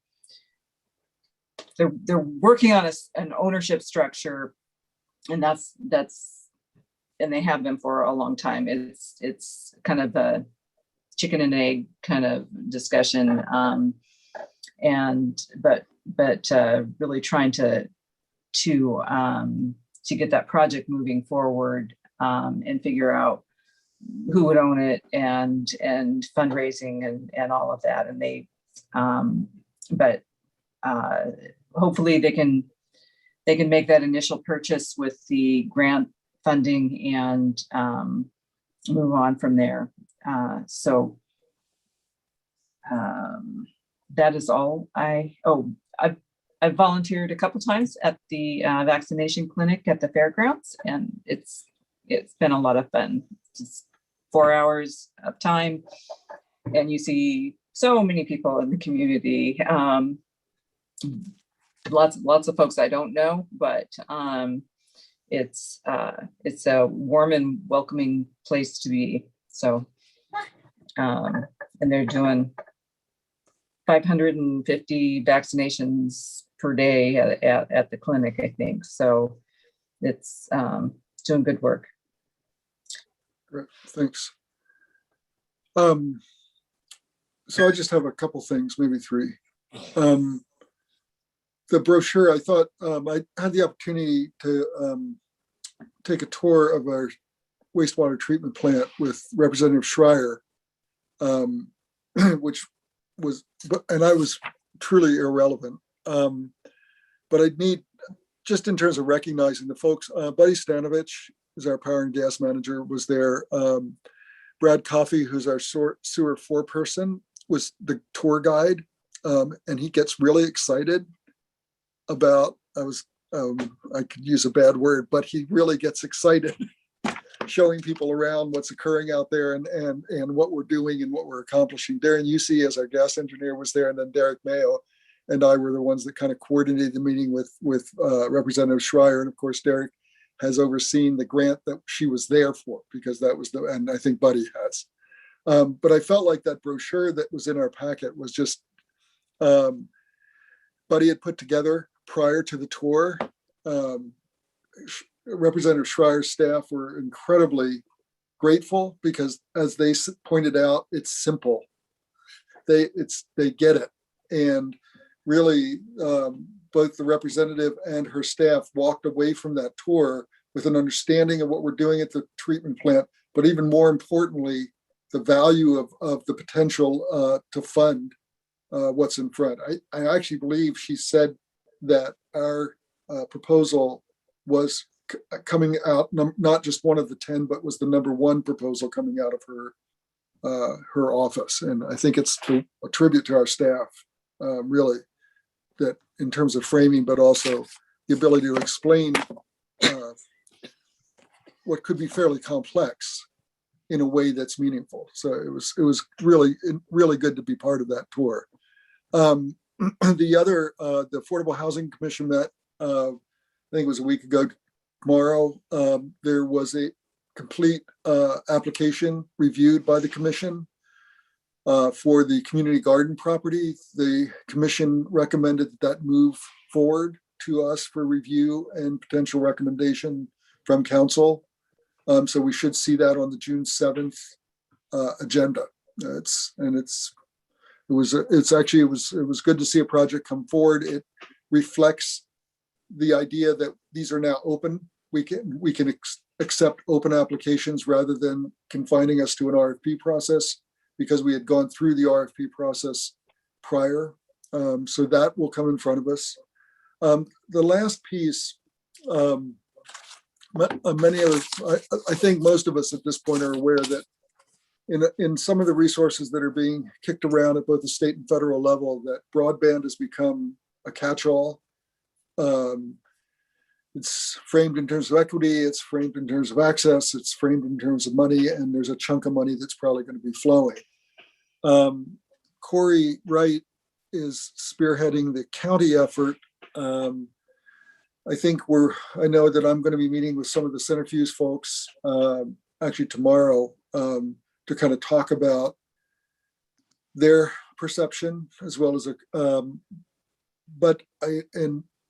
they're working on an ownership structure, and that's and they have been for a long time. It's kind of a chicken and egg kind of discussion, but really trying to get that project moving forward, and figure out who would own it, and fundraising and all of that. And they but hopefully they can make that initial purchase with the grant funding and move on from there. So that is all. I've volunteered a couple times at the vaccination clinic at the fairgrounds, and it's been a lot of fun. Just 4 hours of time, and you see so many people in the community. Lots of folks I don't know, but it's a warm and welcoming place to be. So, and they're doing 550 vaccinations per day at the clinic, I think. So it's doing good work. Great, thanks. So I just have a couple things, maybe three. The brochure, I thought I had the opportunity to take a tour of our wastewater treatment plant with Representative Schreier, which was, and I was truly irrelevant. But I need, just in terms of recognizing the folks, Buddy Stanovich is our power and gas manager, was there. Brad Coffey, who's our sewer foreperson, was the tour guide, and he gets really excited about, I could use a bad word, but he really gets excited showing people around what's occurring out there and what we're doing and what we're accomplishing. Darren Yusey, as our gas engineer, was there, and then Derek Mayo and I were the ones that kind of coordinated the meeting with Representative Schreier. And of course, Derek has overseen the grant that she was there for, because that was and I think Buddy has. But I felt like that brochure that was in our packet was just, Buddy had put together prior to the tour. Representative Schreier's staff were incredibly grateful because, as they pointed out, it's simple. They get it. And really, both the representative and her staff walked away from that tour with an understanding of what we're doing at the treatment plant, but even more importantly, the value of the potential to fund what's in front. I actually believe she said that our proposal was coming out, not just one of the 10, but was the #1 proposal coming out of her office. And I think it's a tribute to our staff, really, that in terms of framing, but also the ability to explain what could be fairly complex in a way that's meaningful. So it was really good to be part of that tour. The Affordable Housing Commission met, I think it was a week ago tomorrow. There was a complete application reviewed by the commission for the community garden property. The commission recommended that move forward to us for review and potential recommendation from council. So we should see that on the June 7th agenda. It was good to see a project come forward. It reflects the idea that these are now open. We can accept open applications rather than confining us to an RFP process, because we had gone through the RFP process prior. So that will come in front of us. The last piece, many of us, I think most of us at this point are aware that in some of the resources that are being kicked around at both the state and federal level, that broadband has become a catch-all. It's framed in terms of equity, it's framed in terms of access, it's framed in terms of money, and there's a chunk of money that's probably going to be flowing. Corey Wright is spearheading the county effort. I think I know that I'm going to be meeting with some of the Centrifuge folks actually tomorrow to kind of talk about their perception as well as but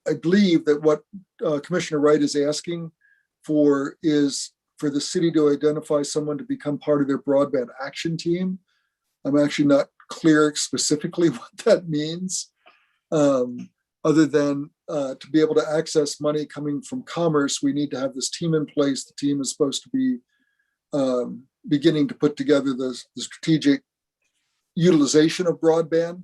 I believe that what Commissioner Wright is asking for is for the city to identify someone to become part of their broadband action team. I'm actually not clear specifically what that means, other than to be able to access money coming from commerce, we need to have this team in place. The team is supposed to be beginning to put together the strategic utilization of broadband.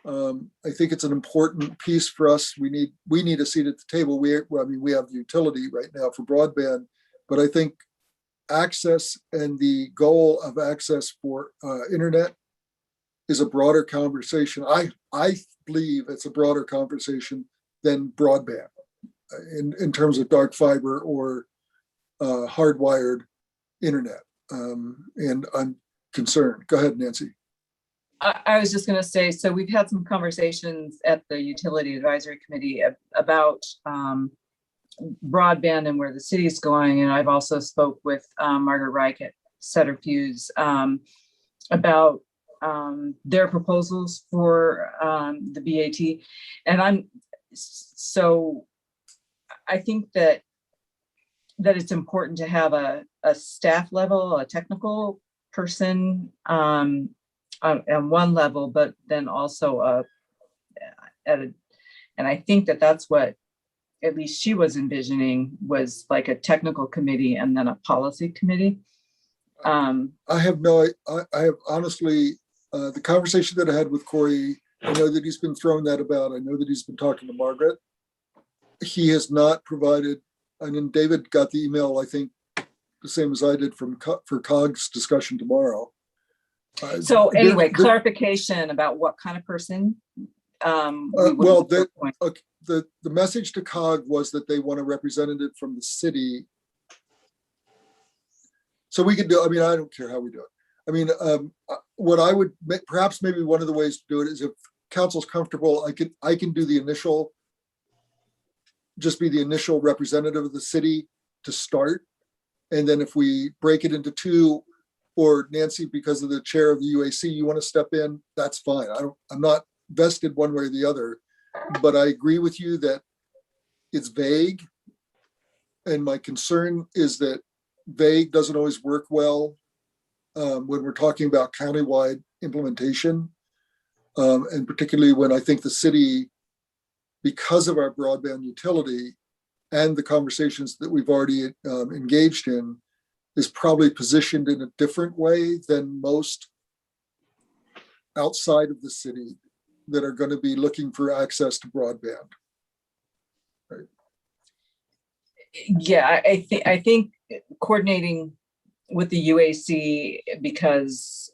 I think it's an important piece for us. We need a seat at the table. We have the utility right now for broadband, but I think access and the goal of access for internet is a broader conversation. I believe it's a broader conversation than broadband in terms of dark fiber or hardwired internet. And I'm concerned. Go ahead, Nancy. I was just going to say, so we've had some conversations at the Utility Advisory Committee about broadband and where the city is going. And I've also spoke with Margaret Reich at Centrifuge about their proposals for the BAT. And I think that it's important to have a staff level, a technical person on one level, but then also and I think that that's what at least she was envisioning, was like a technical committee and then a policy committee. I have honestly, the conversation that I had with Corey, I know that he's been throwing that about. I know that he's been talking to Margaret. He has not provided, and then David got the email, I think, the same as I did for COG's discussion tomorrow. So anyway, clarification about what kind of person. The message to COG was that they want a representative from the city. So we could do, I don't care how we do it. What I would, perhaps maybe one of the ways to do it is if council's comfortable, I can do the initial, just be the initial representative of the city to start. And then if we break it into two, or Nancy, because of the chair of the UAC, you want to step in, that's fine. I'm not vested one way or the other, but I agree with you that it's vague. And my concern is that vague doesn't always work well when we're talking about countywide implementation. And particularly when I think the city, because of our broadband utility and the conversations that we've already engaged in, is probably positioned in a different way than most outside of the city that are going to be looking for access to broadband. Right. Yeah, I think coordinating with the UAC because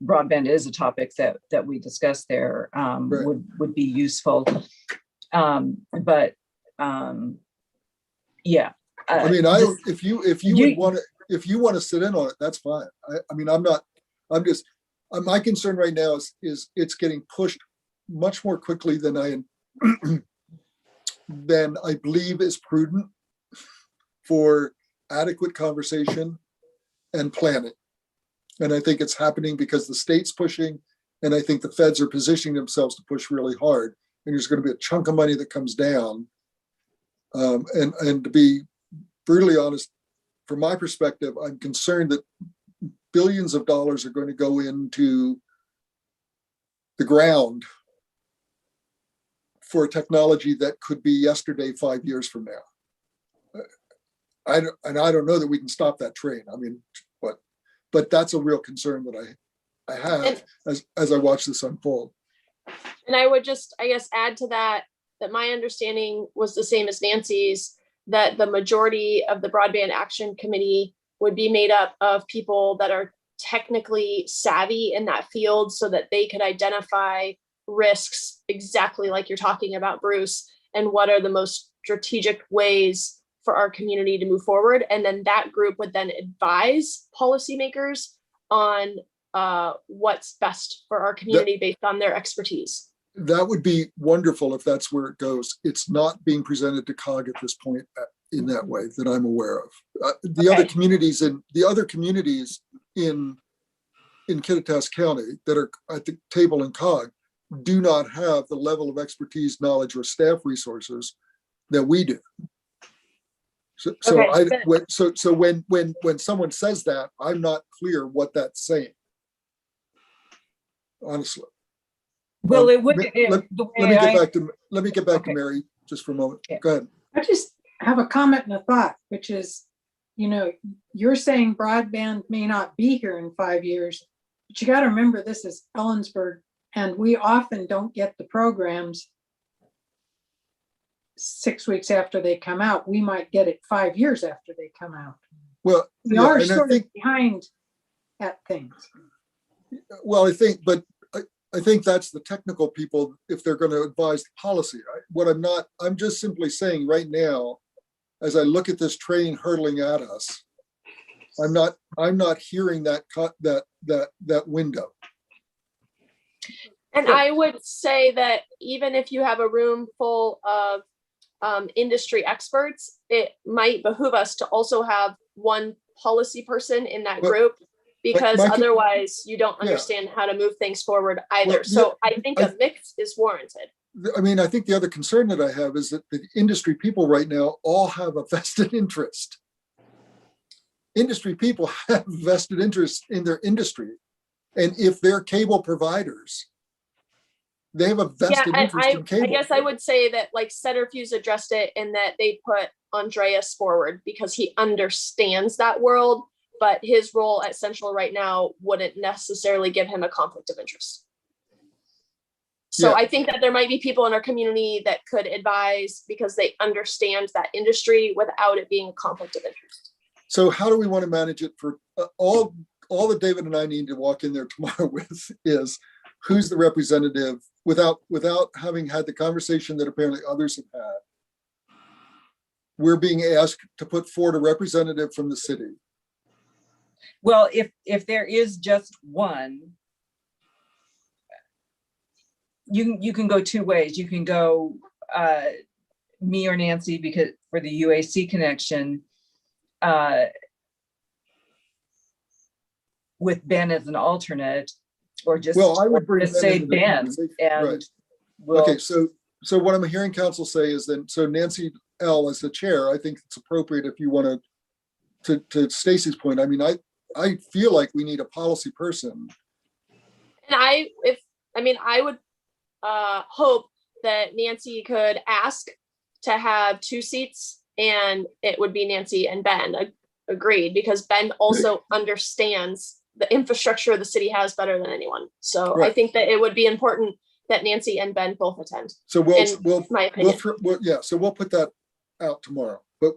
broadband is a topic that we discussed there right. would be useful. Yeah. If you want to sit in on it, that's fine. My concern right now is it's getting pushed much more quickly than I believe is prudent for adequate conversation and planning. And I think it's happening because the state's pushing, and I think the feds are positioning themselves to push really hard. And there's going to be a chunk of money that comes down. And to be brutally honest, from my perspective, I'm concerned that billions of dollars are going to go into the ground for a technology that could be yesterday 5 years from now. I don't know that we can stop that train. But that's a real concern that I have as I watch this unfold. And I would just, I guess, add to that my understanding was the same as Nancy's, that the majority of the Broadband Action Committee would be made up of people that are technically savvy in that field so that they could identify risks exactly like you're talking about, Bruce, and what are the most strategic ways for our community to move forward. And then that group would then advise policymakers on what's best for our community based on their expertise. That would be wonderful if that's where it goes. It's not being presented to COG at this point in that way that I'm aware of. The other communities in Kittitas County that are at the table in COG do not have the level of expertise, knowledge, or staff resources that we do. So when someone says that, I'm not clear what that's saying, honestly. Well, it would. Let me get back to Mary just for a moment. Go ahead. I just have a comment and a thought, which is, you know, you're saying broadband may not be here in 5 years, but you got to remember this is Ellensburg, and we often don't get the programs 6 weeks after they come out. We might get it 5 years after they come out. Well, we are sort of behind at things. Well, I think that's the technical people if they're going to advise the policy. I'm just simply saying right now, as I look at this train hurtling at us, I'm not hearing that window. And I would say that even if you have a room full of industry experts, it might behoove us to also have one policy person in that group, because otherwise you don't understand how to move things forward either. Well, so I think a mix is warranted. I mean, I think the other concern that I have is that the industry people right now all have a vested interest. Industry people have vested interest in their industry. And if they're cable providers, they have a vested interest in cable. I guess I would say that like Centrifuge addressed it in that they put Andreas forward because he understands that world, but his role at Central right now wouldn't necessarily give him a conflict of interest. So I think that there might be people in our community that could advise because they understand that industry without it being a conflict of interest. So how do we want to manage it for all that David and I need to walk in there tomorrow with is who's the representative without having had the conversation that apparently others have had. We're being asked to put forward a representative from the city. Well, if there is just one, you can go two ways. You can go me or Nancy because for the UAC connection with Ben as an alternate, or just I would just say Ben. And right. Okay, so what I'm hearing council say is that so Nancy L as the chair, I think it's appropriate if you want to Stacy's point. I mean, I feel like we need a policy person. And I would hope that Nancy could ask to have 2 seats, and it would be Nancy and Ben. Agreed, because Ben also understands the infrastructure the city has better than anyone. So I think that it would be important that Nancy and Ben both attend. So we'll my opinion. So we'll put that out tomorrow. But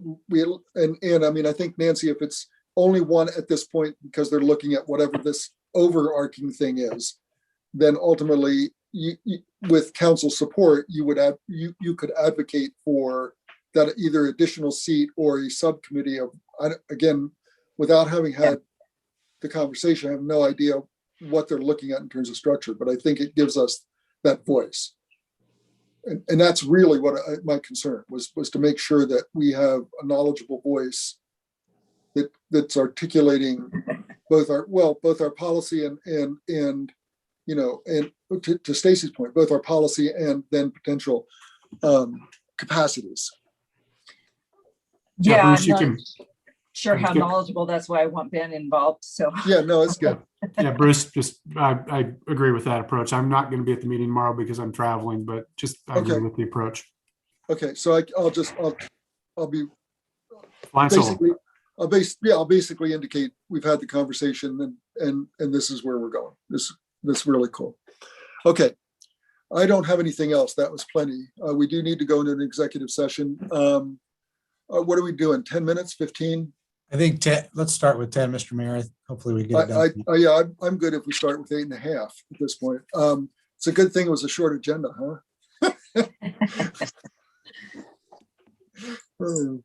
I mean, I think Nancy, if it's only one at this point because they're looking at whatever this overarching thing is, then ultimately you with council support, you could advocate for that either additional seat or a subcommittee of, again, without having had the conversation, I have no idea what they're looking at in terms of structure, but I think it gives us that voice. And that's really what my concern was to make sure that we have a knowledgeable voice that's articulating both our policy and you know, and to Stacy's point, both our policy and then potential capacities. Yeah, Bruce, I'm not sure how knowledgeable. That's why I want Ben involved. So yeah, no, it's good. Yeah, Bruce, I agree with that approach. I'm not going to be at the meeting tomorrow because I'm traveling, but I agree with the approach. Okay, so I'll be Flying basically solo. I'll basically indicate we've had the conversation and this is where we're going. That's really cool. Okay, I don't have anything else. That was plenty. We do need to go into an executive session. What are we doing? 10 minutes, 15? I think 10, let's start with 10, Mr. Mayor. Hopefully we get it done. Yeah, I'm good if we start with 8.5 at this point. It's a good thing it was a short agenda, huh? Hmm.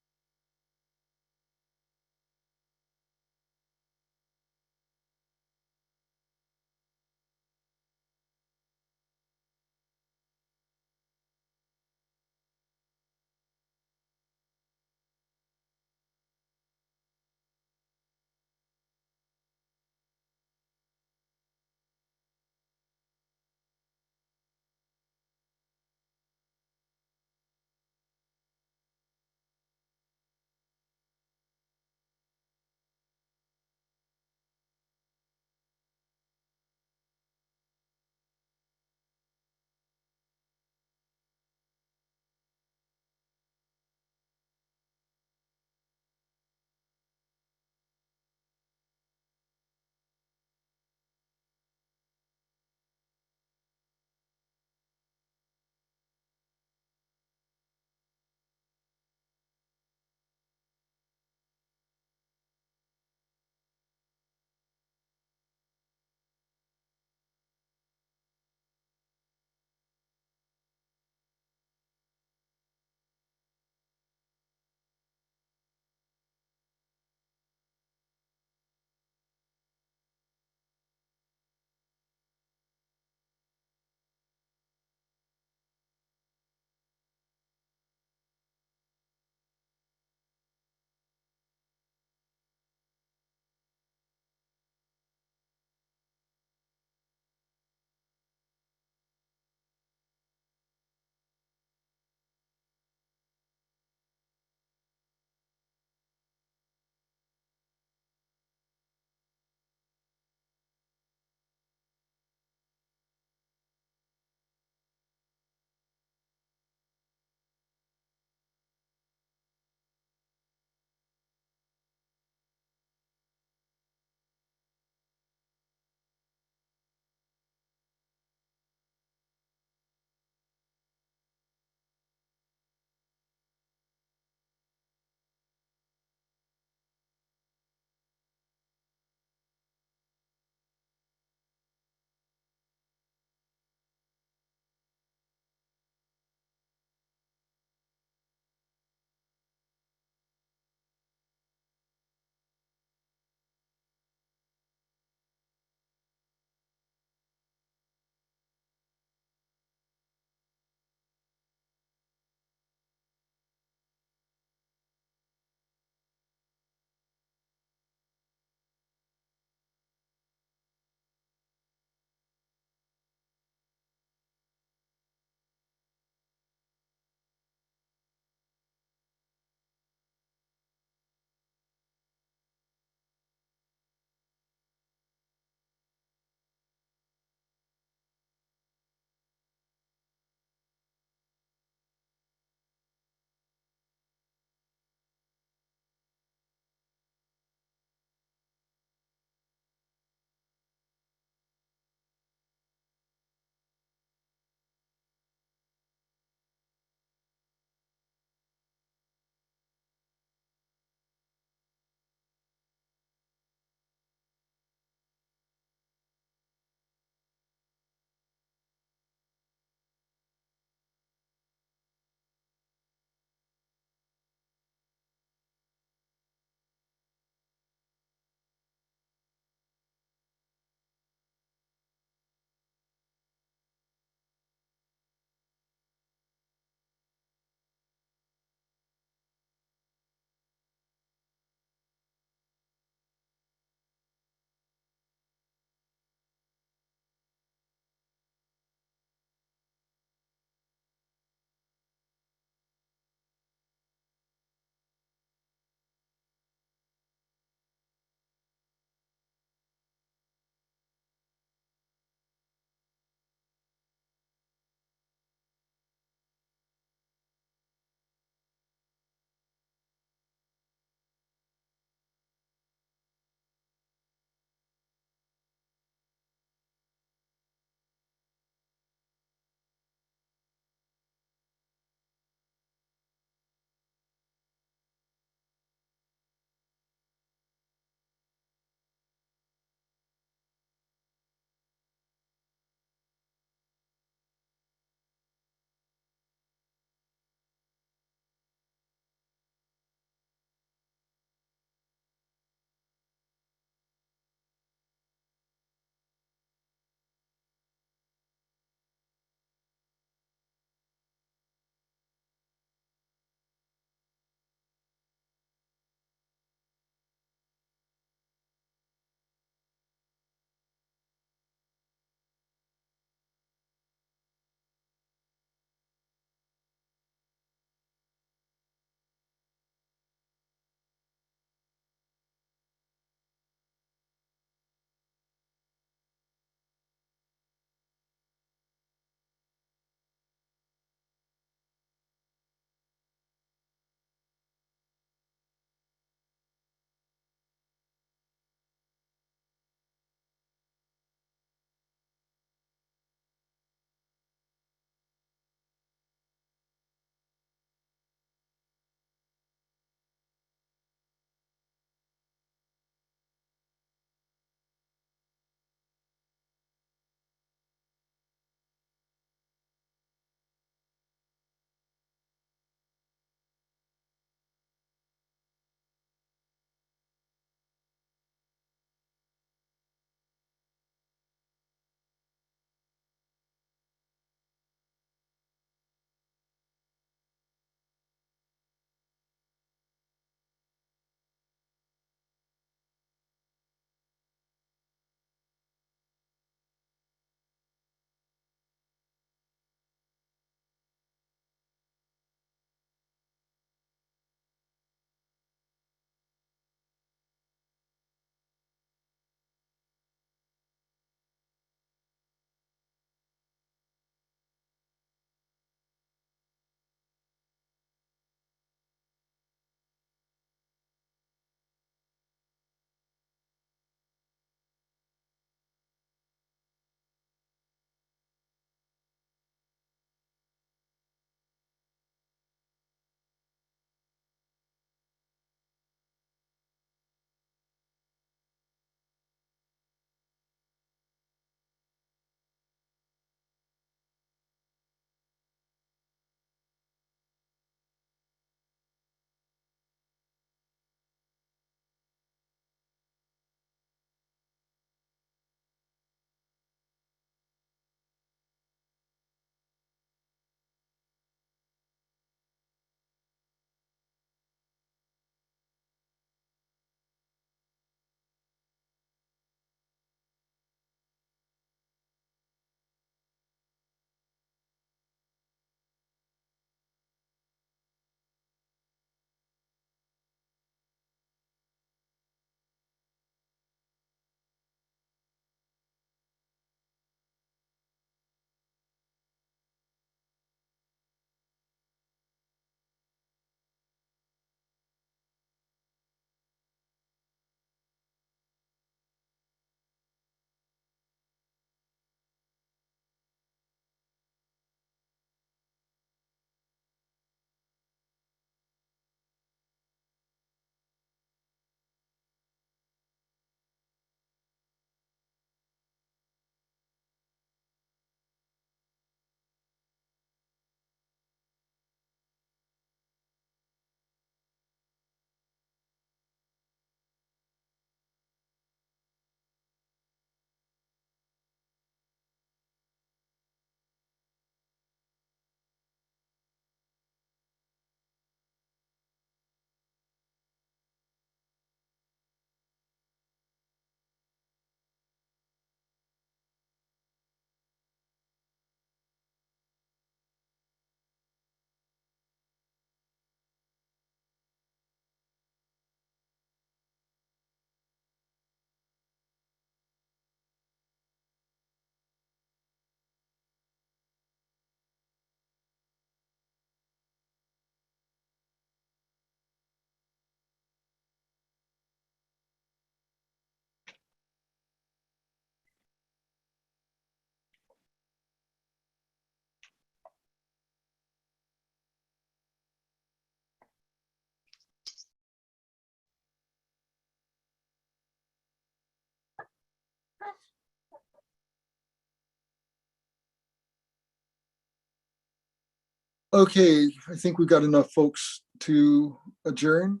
Okay, I think we've got enough folks to adjourn.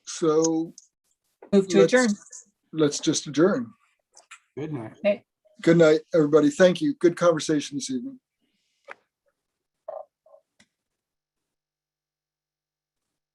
So Move to adjourn. Let's just adjourn. Good night. Okay. Good night, everybody. Thank you. Good conversation this evening.